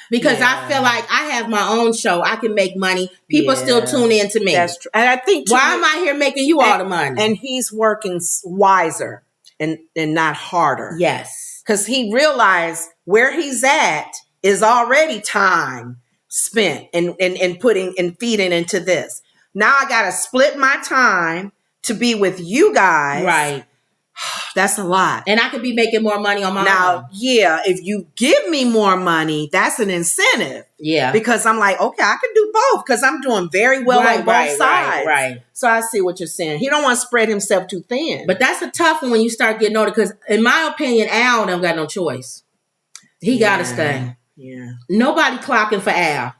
Because I feel like I have my own show. I can make money. People still tune in to me. That's true. And I think why am I here making you all the money? And he's working wiser and not harder. Yes. Because he realized where he's at, is already time spent and putting and feeding into this. Now I got to split my time to be with you guys. Right. That's a lot. And I could be making more money on my own. Now, yeah, if you give me more money, that's an incentive. Yeah. Because I'm like, okay, I can do both because I'm doing very well on both sides. Right. So I see what you're saying. He don't want to spread himself too thin. But that's a tough one when you start getting older because, in my opinion, Al don't got no choice. He got to stay. Yeah. Nobody clocking for Al.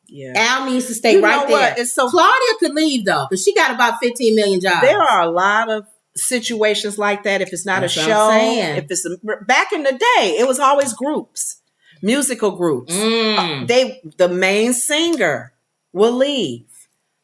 Yeah. Al needs to stay right there. What? It's so Claudia could leave, though, because she got about 15 million jobs. There are a lot of situations like that. If it's not That's a what show, I'm saying. if it's back in the day, it was always groups, musical groups. The main singer will leave.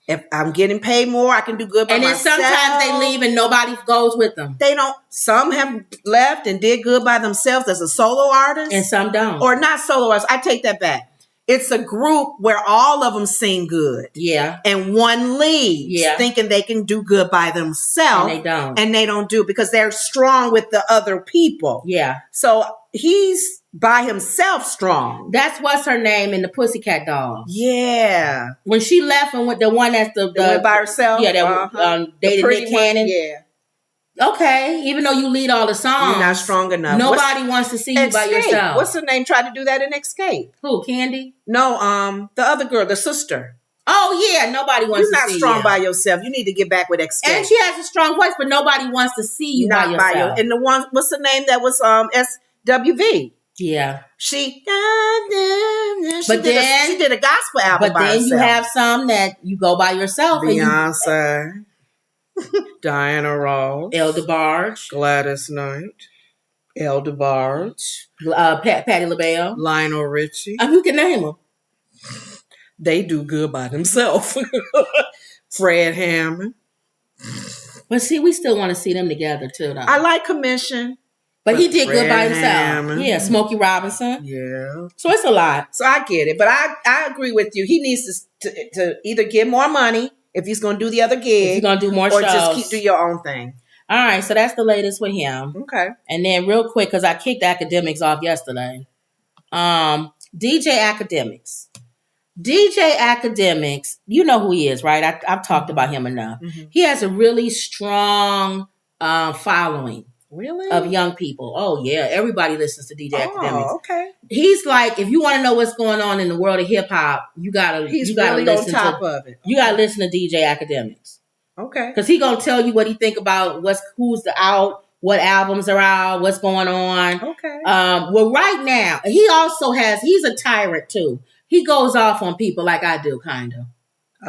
If I'm getting paid more, I can do good by myself. And then sometimes they leave and nobody goes with them. They don't. Some have left and did good by themselves as a solo artist, and some don't, or not solo artists. I take that back. It's a group where all of them sing good. Yeah. And one leaves thinking they can do good by themselves. And they don't. And they don't do because they're strong with the other people. Yeah. So he's by himself strong. That's what's her name in the Pussycat Dolls. Yeah. When she left and with the one that's the went by herself. Yeah, that dated Nick Cannon. Yeah. Okay, even though you lead all the songs, you're not strong enough. Nobody wants to see you by yourself. What's her name? Tried to do that in Escape. Who? Candy? No, the other girl, the sister. Oh yeah, nobody wants to see you. You're not strong by yourself. You need to get back with Escape. And she has a strong voice, but nobody wants to see you by yourself. And the one, what's the name that was SWV? Yeah. She then she did a gospel album. But then you have some that you go by yourself. Beyonce. Diana Ross, Elder Barge, Gladys Knight, Elder Barge, Patti LaBelle, Lionel Richie. You can name them. They do good by themselves. Fred Hammond. But see, we still want to see them together too, though. I like Commission. But he did good by himself. Hammond. Yeah, Smokey Robinson. Yeah. So it's a lot. So I get it. But I agree with you. He needs to either get more money if he's going to do the other gig. If he's going to do more or shows. Or just do your own thing. All right. So that's the latest with him. Okay. And then real quick, because I kicked Akademiks off yesterday. DJ Akademiks. DJ Akademiks, you know who he is, right? I've talked about him enough. Mm-hmm. He has a really strong following. Really? Of young people. Oh, yeah. Everybody listens to DJ Akademiks. Okay. He's like, if you want to know what's going on in the world of hip hop, you gotta really listen on top of it. You gotta listen to DJ Akademiks. Okay. Because he gonna tell you what he think about who's out, what albums are out, what's going on. Okay. Well, right now, he's a tyrant too. He goes off on people like I do, kind of.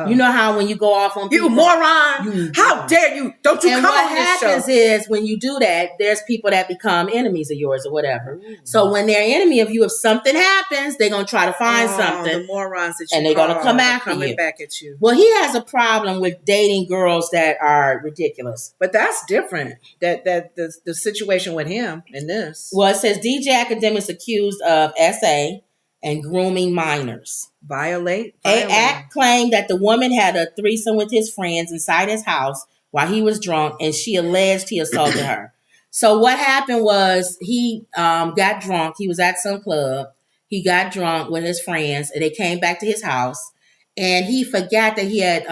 You know how when you go off on people, you moron! How dare you? Don't you come on this show? And what happens is when you do that, there's people that become enemies of yours or whatever. So when they're enemy of you, if something happens, they're gonna try to find something. The morons that you and they're gonna come after you. Back at you. Well, he has a problem with dating girls that are ridiculous. But that's different. That the situation with him in this. Well, it says DJ Akademiks accused of SA and grooming minors. Violate. Act claimed that the woman had a threesome with his friends inside his house while he was drunk, and she alleged he assaulted her. So what happened was he got drunk. He was at some club. He got drunk with his friends, and they came back to his house, and he forgot that he had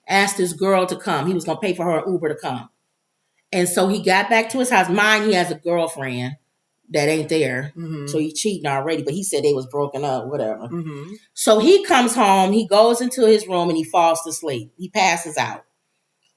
asked his girl to come. He was going to pay for her Uber to come. And so he got back to his house. Mind, he has a girlfriend that ain't there. Mm-hmm. So he's cheating already, but he said they was broken up, whatever. Mm-hmm. So he comes home, he goes into his room and he falls to sleep. He passes out.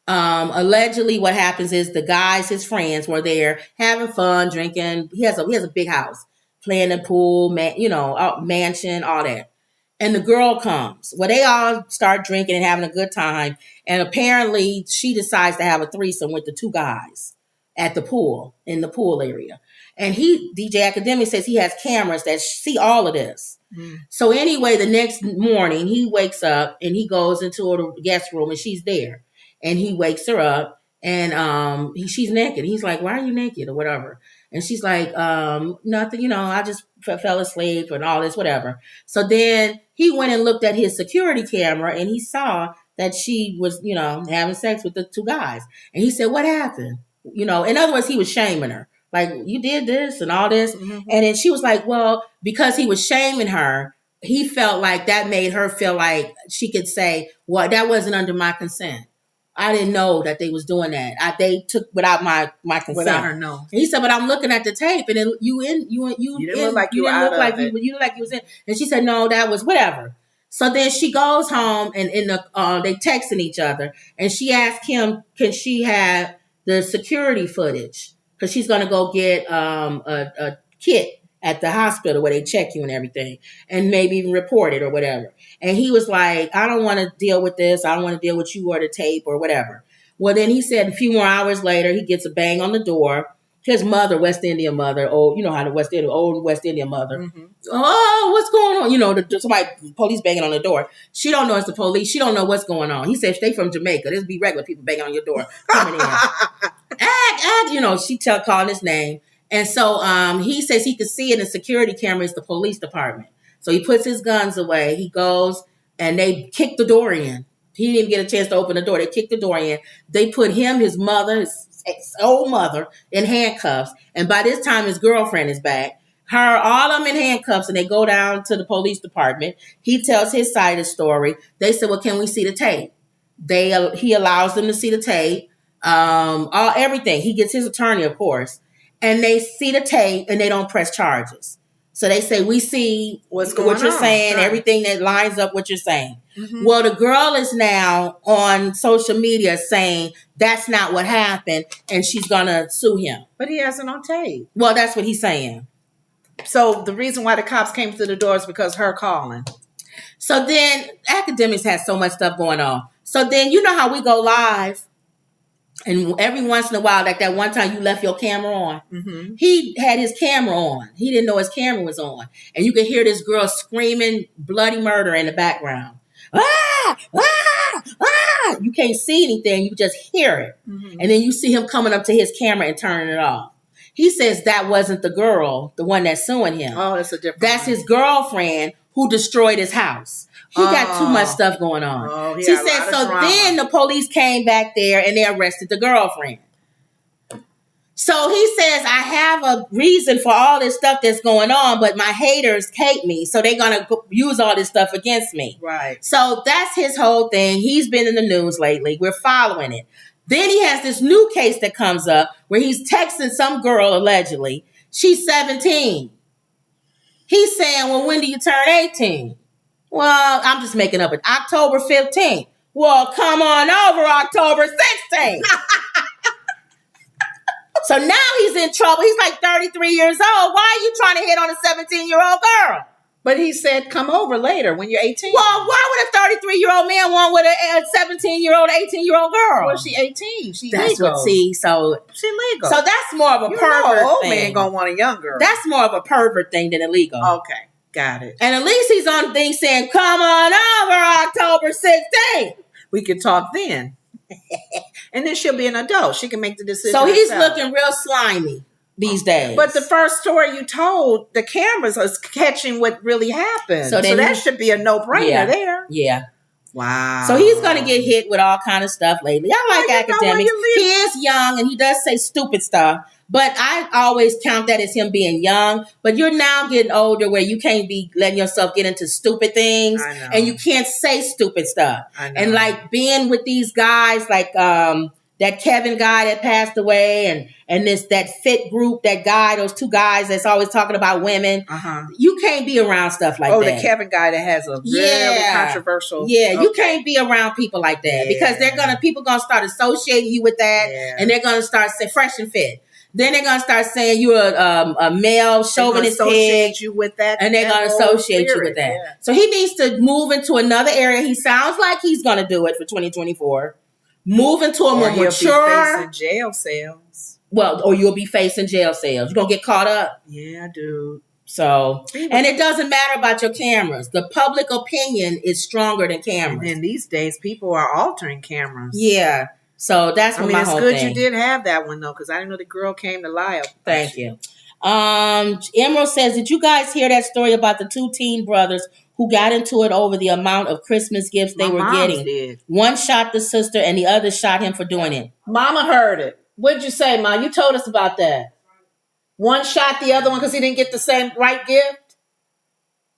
Allegedly what happens is the guys, his friends, were there having fun, drinking. He has a big house, playing the pool, mansion, all that. And the girl comes. Well, they all start drinking and having a good time. And apparently she decides to have a threesome with the two guys at the pool, in the pool area. And DJ Akademiks says he has cameras that see all of this. Mm. So anyway, the next morning he wakes up and he goes into the guest room and she's there. And he wakes her up and she's naked. He's like, "Why are you naked?" or whatever. And she's like, "Nothing, I just fell asleep and all this, whatever." So then he went and looked at his security camera and he saw that she was, having sex with the two guys. And he said, "What happened?" In other words, he was shaming her Like, you did this and all this. Mhm. And then she was like, well, because he was shaming her, he felt like that made her feel like she could say, well, that wasn't under my consent. I didn't know that they was doing that. They took without my consent. Without her know. And he said, but I'm looking at the tape, and then you didn't look like you were out of it. You look like you was in. And she said, no, that was whatever. So then she goes home, and they texting each other, and she asked him, can she have the security footage? Because she's gonna go get a kit at the hospital where they check you and everything, and maybe even report it or whatever. And he was like, I don't want to deal with this. I don't want to deal with you or the tape or whatever. Well, then he said a few more hours later, he gets a bang on the door. His mother, West Indian mother, old West Indian mother. Mm-hmm. Oh, what's going on? Somebody, police banging on the door. She don't know it's the police. She don't know what's going on. He said, they from Jamaica. There's be regular people banging on your door. Coming in. She calling his name. And so he says he could see in the security cameras the police department. So he puts his guns away. He goes and they kick the door in. He didn't even get a chance to open the door. They kicked the door in. They put him, his mother, his old mother, in handcuffs. And by this time, his girlfriend is back. All of them in handcuffs, and they go down to the police department. He tells his side of the story. They said, well, can we see the tape? He allows them to see the tape. Everything. He gets his attorney, of course. And they see the tape, and they don't press charges. So they say, we see what you're saying, right. Everything that lines up what you're saying. Mm-hmm. Well, the girl is now on social media saying that's not what happened, and she's going to sue him. But he has it on tape. Well, that's what he's saying. So the reason why the cops came to the door is because her calling. So then Akademiks has so much stuff going on. So then you know how we go live? And every once in a while, like that one time you left your camera on, mm-hmm. He had his camera on. He didn't know his camera was on. And you could hear this girl screaming bloody murder in the background. Ah! Ah! Ah! You can't see anything. You just hear it. Mm-hmm. And then you see him coming up to his camera and turning it off. He says that wasn't the girl, the one that's suing him. Oh, that's a different That's his girlfriend who destroyed his house. He got too much stuff going on. She said, so then the police came back there and they arrested the girlfriend. So he says, I have a reason for all this stuff that's going on, but my haters hate me. So they're going to use all this stuff against me. Right. So that's his whole thing. He's been in the news lately. We're following it. Then he has this new case that comes up where he's texting some girl, allegedly. She's 17. He's saying, well, when do you turn 18? Well, I'm just making up it. October 15th. Well, come on over October 16th. So now he's in trouble. He's like 33 years old. Why are you trying to hit on a 17-year-old girl? But he said, come over later when you're 18. Well, why would a 33-year-old man want with a 17-year-old, 18-year-old girl? Well, she's 18. She's legal. So she's legal. So that's more of a pervert old thing. Man gonna want a young girl. That's more of a pervert thing than illegal. Okay. Got it. And at least he's on things saying, come on over October 16th. We can talk then. And then she'll be an adult. She can make the decision. So he's herself. looking real slimy these days. But the first story you told, the cameras are catching what really happened. So that should be a no-brainer there. Yeah. Wow. So he's going to get hit with all kind of stuff lately. I like Akademiks. He is young and he does say stupid stuff. But I always count that as him being young. But you're now getting older where you can't be letting yourself get into stupid things. I know. And you can't say stupid stuff. I know. And like being with these guys like that Kevin guy that passed away and that fit group, that guy, those two guys that's always talking about women. Uh-huh. You can't be around stuff like that. Oh, the Kevin guy that has a really controversial. Yeah, okay. You can't be around people like that because people gonna start associating you with that, and they're gonna start saying fresh and fit. Then they're gonna start saying you're a male chauvinist pig, you with that, and they're gonna associate you with that. Yeah. So he needs to move into another area. He sounds like he's gonna do it for 2024. Move into a more mature. He'll be facing jail cells. Well, or you'll be facing jail cells. You're gonna get caught up. Yeah, dude. So, and it doesn't matter about your cameras. The public opinion is stronger than cameras. And these days, people are altering cameras. Yeah. So that's my whole thing. It's good you did have that one though, because I didn't know the girl came to lie. Thank you. Emerald says, did you guys hear that story about the two teen brothers who got into it over the amount of Christmas gifts they were getting? Did. One shot the sister and the other shot him for doing it. Mama heard it. What'd you say, Ma? You told us about that. One shot the other one because he didn't get the same right gift.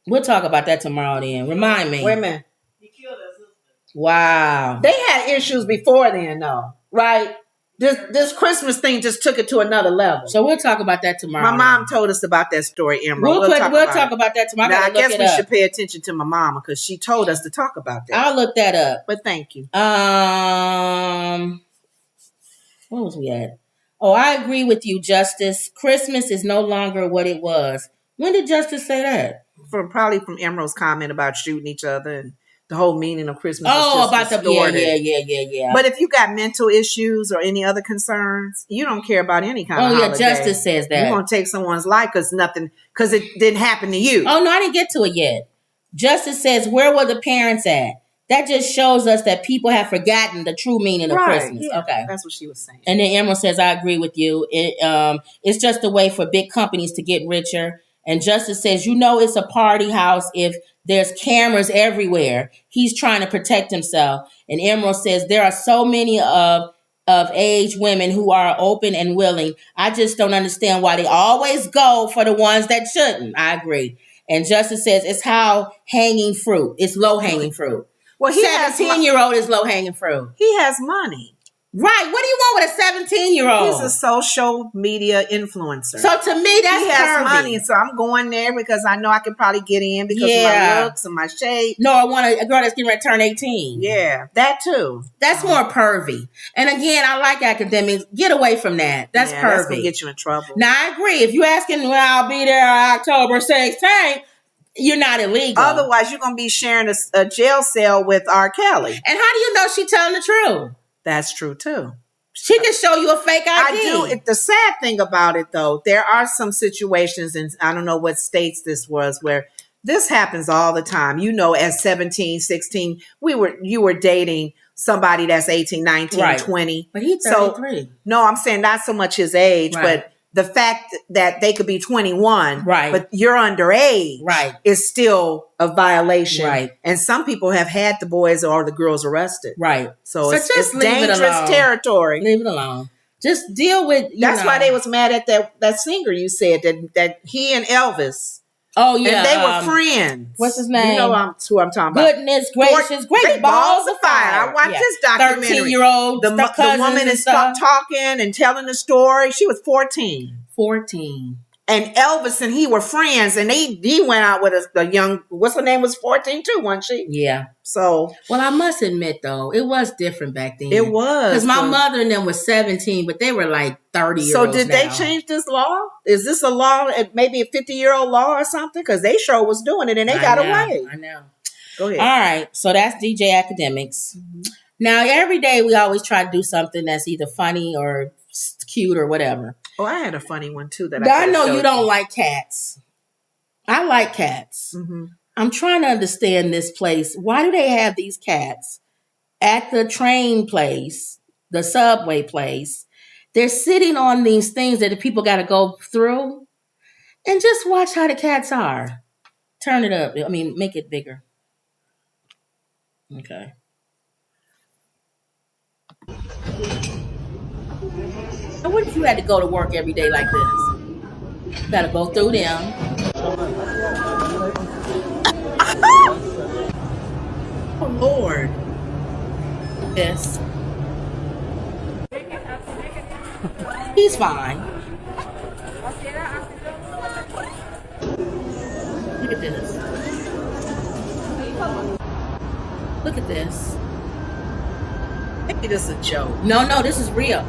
We'll talk about that tomorrow then. Remind me. Wait a minute. He killed her sister. Wow. They had issues before then, though, right? This Christmas thing just took it to another level. So we'll talk about that tomorrow. My mom told us about that story, Emerald. We'll talk about that tomorrow. Now, I guess we should pay attention to my mama because she told us to talk about that. I'll look that up. But thank you. Where was we at? Oh, I agree with you, Justice. Christmas is no longer what it was. When did Justice say that? Probably from Emerald's comment about shooting each other and the whole meaning of Christmas. Oh, is just about distorted. Yeah. But if you got mental issues or any other concerns, you don't care about any kind of holiday. Justice says that. You're going to take someone's life because it didn't happen to you. Oh, no, I didn't get to it yet. Justice says, where were the parents at? That just shows us that people have forgotten the true meaning of Christmas. Yeah, okay. That's what she was saying. And then Emerald says, I agree with you. It's just a way for big companies to get richer. And Justice says, it's a party house if there's cameras everywhere. He's trying to protect himself. And Emerald says, there are so many of age women who are open and willing. I just don't understand why they always go for the ones that shouldn't. I agree. And Justice says, it's how hanging fruit. It's low hanging fruit. Well, 17-year-old is low hanging fruit. He has money. Right. What do you want with a 17-year-old? He's a social media influencer. So to me, that's he has curvy. money. So I'm going there because I know I could probably get in because of my looks and my shape. No, I want a girl that's getting ready to turn 18. Yeah, that too. That's more pervy. And again, I like academics. Get away from that. That's pervy. That's going to get you in trouble. Now, I agree. If you're asking when I'll be there on October 16th, you're not illegal. Otherwise, you're going to be sharing a jail cell with R. Kelly. And how do you know she's telling the truth? That's true too. She can show you a fake ID. I do. The sad thing about it, though, there are some situations, and I don't know what states this was, where this happens all the time. As 17, 16, you were dating somebody that's 18, 19, 20. But he's 33. No, I'm saying not so much his age, but the fact that they could be 21, but you're underage, is still a violation. Right. And some people have had the boys or the girls arrested. Right. So it's dangerous territory. Leave it alone. Just deal with, That's why they was mad at that singer you said, that he and Elvis. Oh, yeah. And they were friends. What's his name? You know who I'm talking about. Goodness gracious. Great balls of fire. I watched this documentary. 13-year-old. The woman is talking and telling the story. She was 14. 14. And Elvis and he were friends. And he went out with a young, what's her name, was 14 too, wasn't she? Yeah. So. Well, I must admit, though, it was different back then. It was. Because my mother and them was 17, but they were like 30-year-olds. So did they change this law? Is this a law, maybe a 50-year-old law or something? Because they sure was doing it and they got away. I know. Go ahead. All right. So that's DJ Academics. Mm-hmm. Now, every day we always try to do something that's either funny or cute or whatever. Oh, I had a funny one too. I know you don't like cats. I like cats. Mm-hmm. I'm trying to understand this place. Why do they have these cats at the train place, the subway place? They're sitting on these things that the people got to go through. And just watch how the cats are. Turn it up. Make it bigger. Okay. Now, what if you had to go to work every day like this? You got to go through them. Oh, Lord. Yes. He's fine. Look at this. Look at this. Maybe this is a joke. No, this is real.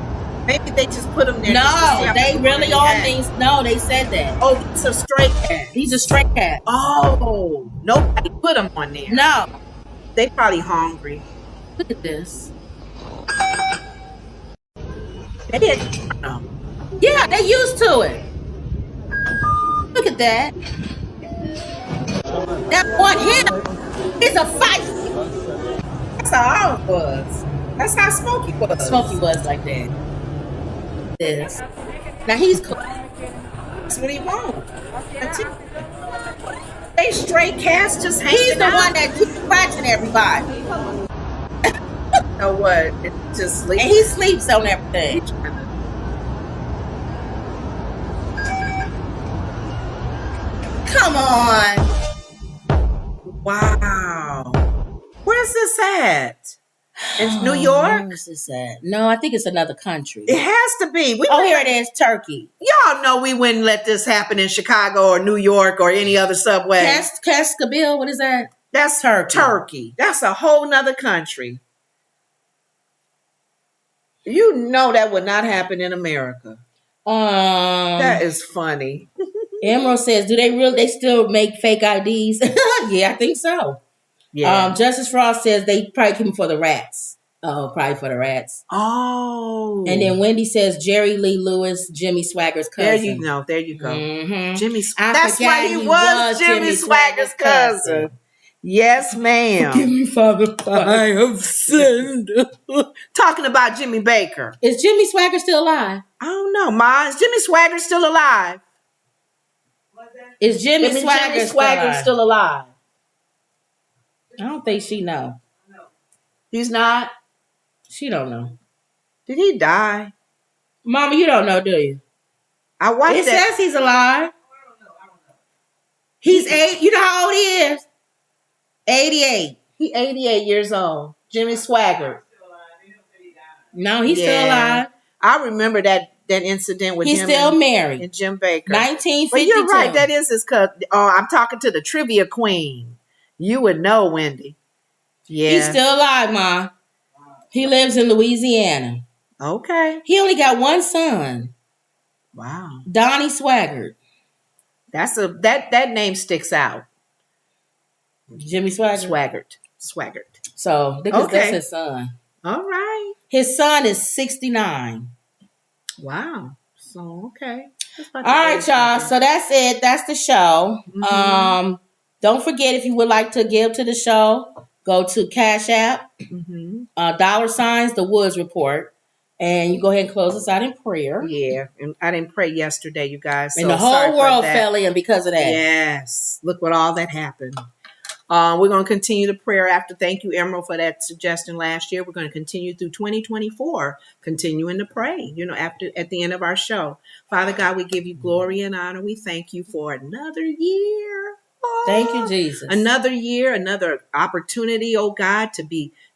Maybe they just put them there. No, they really on these. No, they said that. Oh, it's a stray cat. He's a stray cat. Oh, nobody put them on there. No. They probably hungry. Look at this. Yeah, they used to it. Look at that. That one him is a fight. That's how I was. That's how Smokey was. Smokey was like that. This. Now he's cool. That's what he wants. That's it. They straight cats just hanging He's the out. one that keeps scratching everybody. Know what? It just sleeps. And he sleeps on everything. that? In New York? Where is this at? No, I think it's another country. It has to be. Here it is, Turkey. Y'all know we wouldn't let this happen in Chicago or New York or any other subway. Cascabil, what is that? That's Turkey. That's a whole nother country. You know that would not happen in America. That is funny. Emerald says, do they still make fake IDs? Yeah, I think so. Yeah. Justice Frost says they probably keep them for the rats. Oh, probably for the rats. Oh. And then Wendy says Jerry Lee Lewis, Jimmy Swagger's cousin. There you go. Mm-hmm. That's why he was Jimmy Swagger's cousin. Yes, ma'am. Forgive me, Father, I have sinned. Talking about Jimmy Baker. Is Jimmy Swagger still alive? I don't know, Ma. Is Jimmy Swagger still alive? Is Jimmy Swagger still alive? I don't think she know. He's not? She don't know. Did he die? Mama, you don't know, do you? I watched it. It says he's alive. I don't know. He's 8. You know how old he is? 88. He's 88 years old. Jimmy Swagger. No, he's still alive. I remember that incident with him. He's still married. And Jim Baker. 1952. But you're right. That is his cousin. Oh, I'm talking to the trivia queen. You would know, Wendy. Yeah. He's still alive, Ma. He lives in Louisiana. Okay. He only got one son. Wow. Donnie Swaggart. That name sticks out. Jimmy Swaggart. Swaggart. So because that's his son. All right. His son is 69. Wow. So okay. All right, y'all. So that's it. That's the show. Mm-hmm. Don't forget, if you would like to give to the show, go to Cash App, $ The Woods Report, and you go ahead and close us out in prayer. Yeah, and I didn't pray yesterday, you guys. And the whole world fell in because of that. Yes. Look what all that happened. We're going to continue the prayer after. Thank you, Emerald, for that suggestion last year. We're going to continue through 2024, continuing to pray, at the end of our show. Father God, we give you glory and honor. We thank you for another year. Thank you, Jesus. Another year, another opportunity, oh God,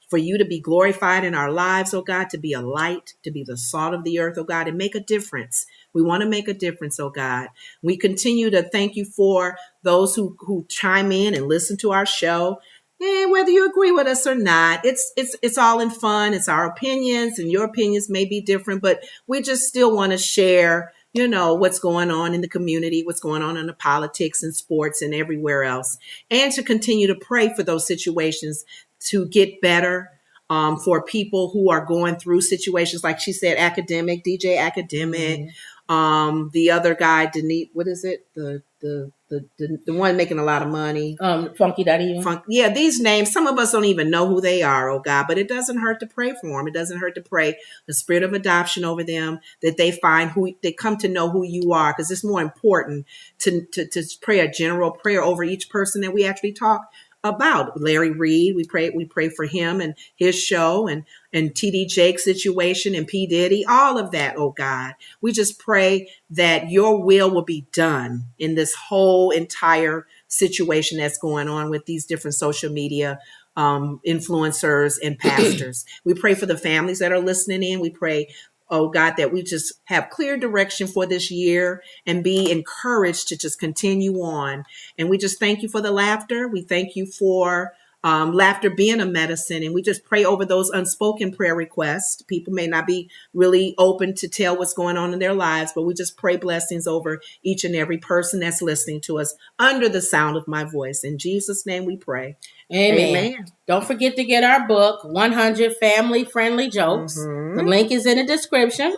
for you to be glorified in our lives, oh God, to be a light, to be the salt of the earth, oh God, and make a difference. We want to make a difference, oh God. We continue to thank you for those who chime in and listen to our show. And whether you agree with us or not, it's all in fun. It's our opinions, and your opinions may be different, but we just still want to share what's going on in the community, what's going on in the politics and sports and everywhere else, and to continue to pray for those situations to get better, for people who are going through situations like she said, DJ Academic, the other guy, Dineva, what is it? The one making a lot of money. Funky Daddy. Yeah, these names, some of us don't even know who they are, oh God, but it doesn't hurt to pray for them. It doesn't hurt to pray the spirit of adoption over them, that they find they come to know who you are, because it's more important to pray a general prayer over each person that we actually talk about. Larry Reed, we pray for him and his show, and TD Jake's situation, and P. Diddy, all of that, oh God. We just pray that your will be done in this whole entire situation that's going on with these different social media influencers and pastors. We pray for the families that are listening in. We pray, oh God, that we just have clear direction for this year and be encouraged to just continue on. And we just thank you for the laughter. We thank you for laughter being a medicine. And we just pray over those unspoken prayer requests. People may not be really open to tell what's going on in their lives, but we just pray blessings over each and every person that's listening to us under the sound of my voice. In Jesus' name we pray. Amen. Don't forget to get our book, 100 Family Friendly Jokes. The link is in the description.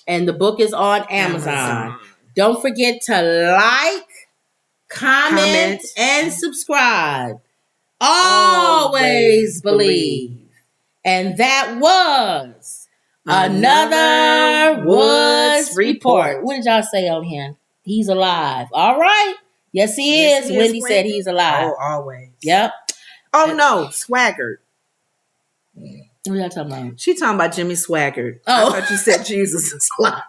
And the book is on Amazon. Don't forget to like, comment, and subscribe. Always believe. And that was another Woods Report. What did y'all say on here? He's alive. All right. Yes, he is. Wendy said he's alive. Oh, always. Yep. Oh, no. Swaggart. What are y'all talking about? She talking about Jimmy Swaggart. Oh. I thought you said Jesus is alive.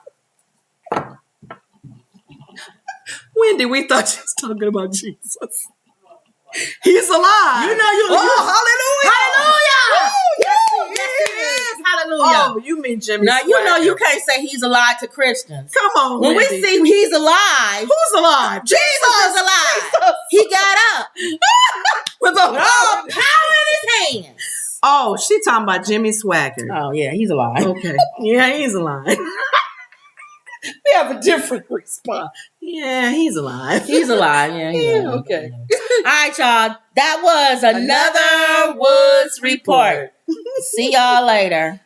Wendy, we thought you was talking about Jesus. He's alive. You know you. hallelujah. Hallelujah. Oh, yes, Yes, he is. Hallelujah. Oh, you mean Jimmy? Now, you know Swagger. you can't say he's alive to Christians. Come on, When we Wendy. see he's alive, Who's alive? Jesus is alive. He got up With with all power in his hands. Oh, she talking about Jimmy Swagger. Oh, yeah, he's alive. Okay. Yeah, he's alive. We have a different response. Yeah, he's alive. He's alive. Yeah, he's alive. Okay. All right, y'all. That was another Woods Report. See y'all later.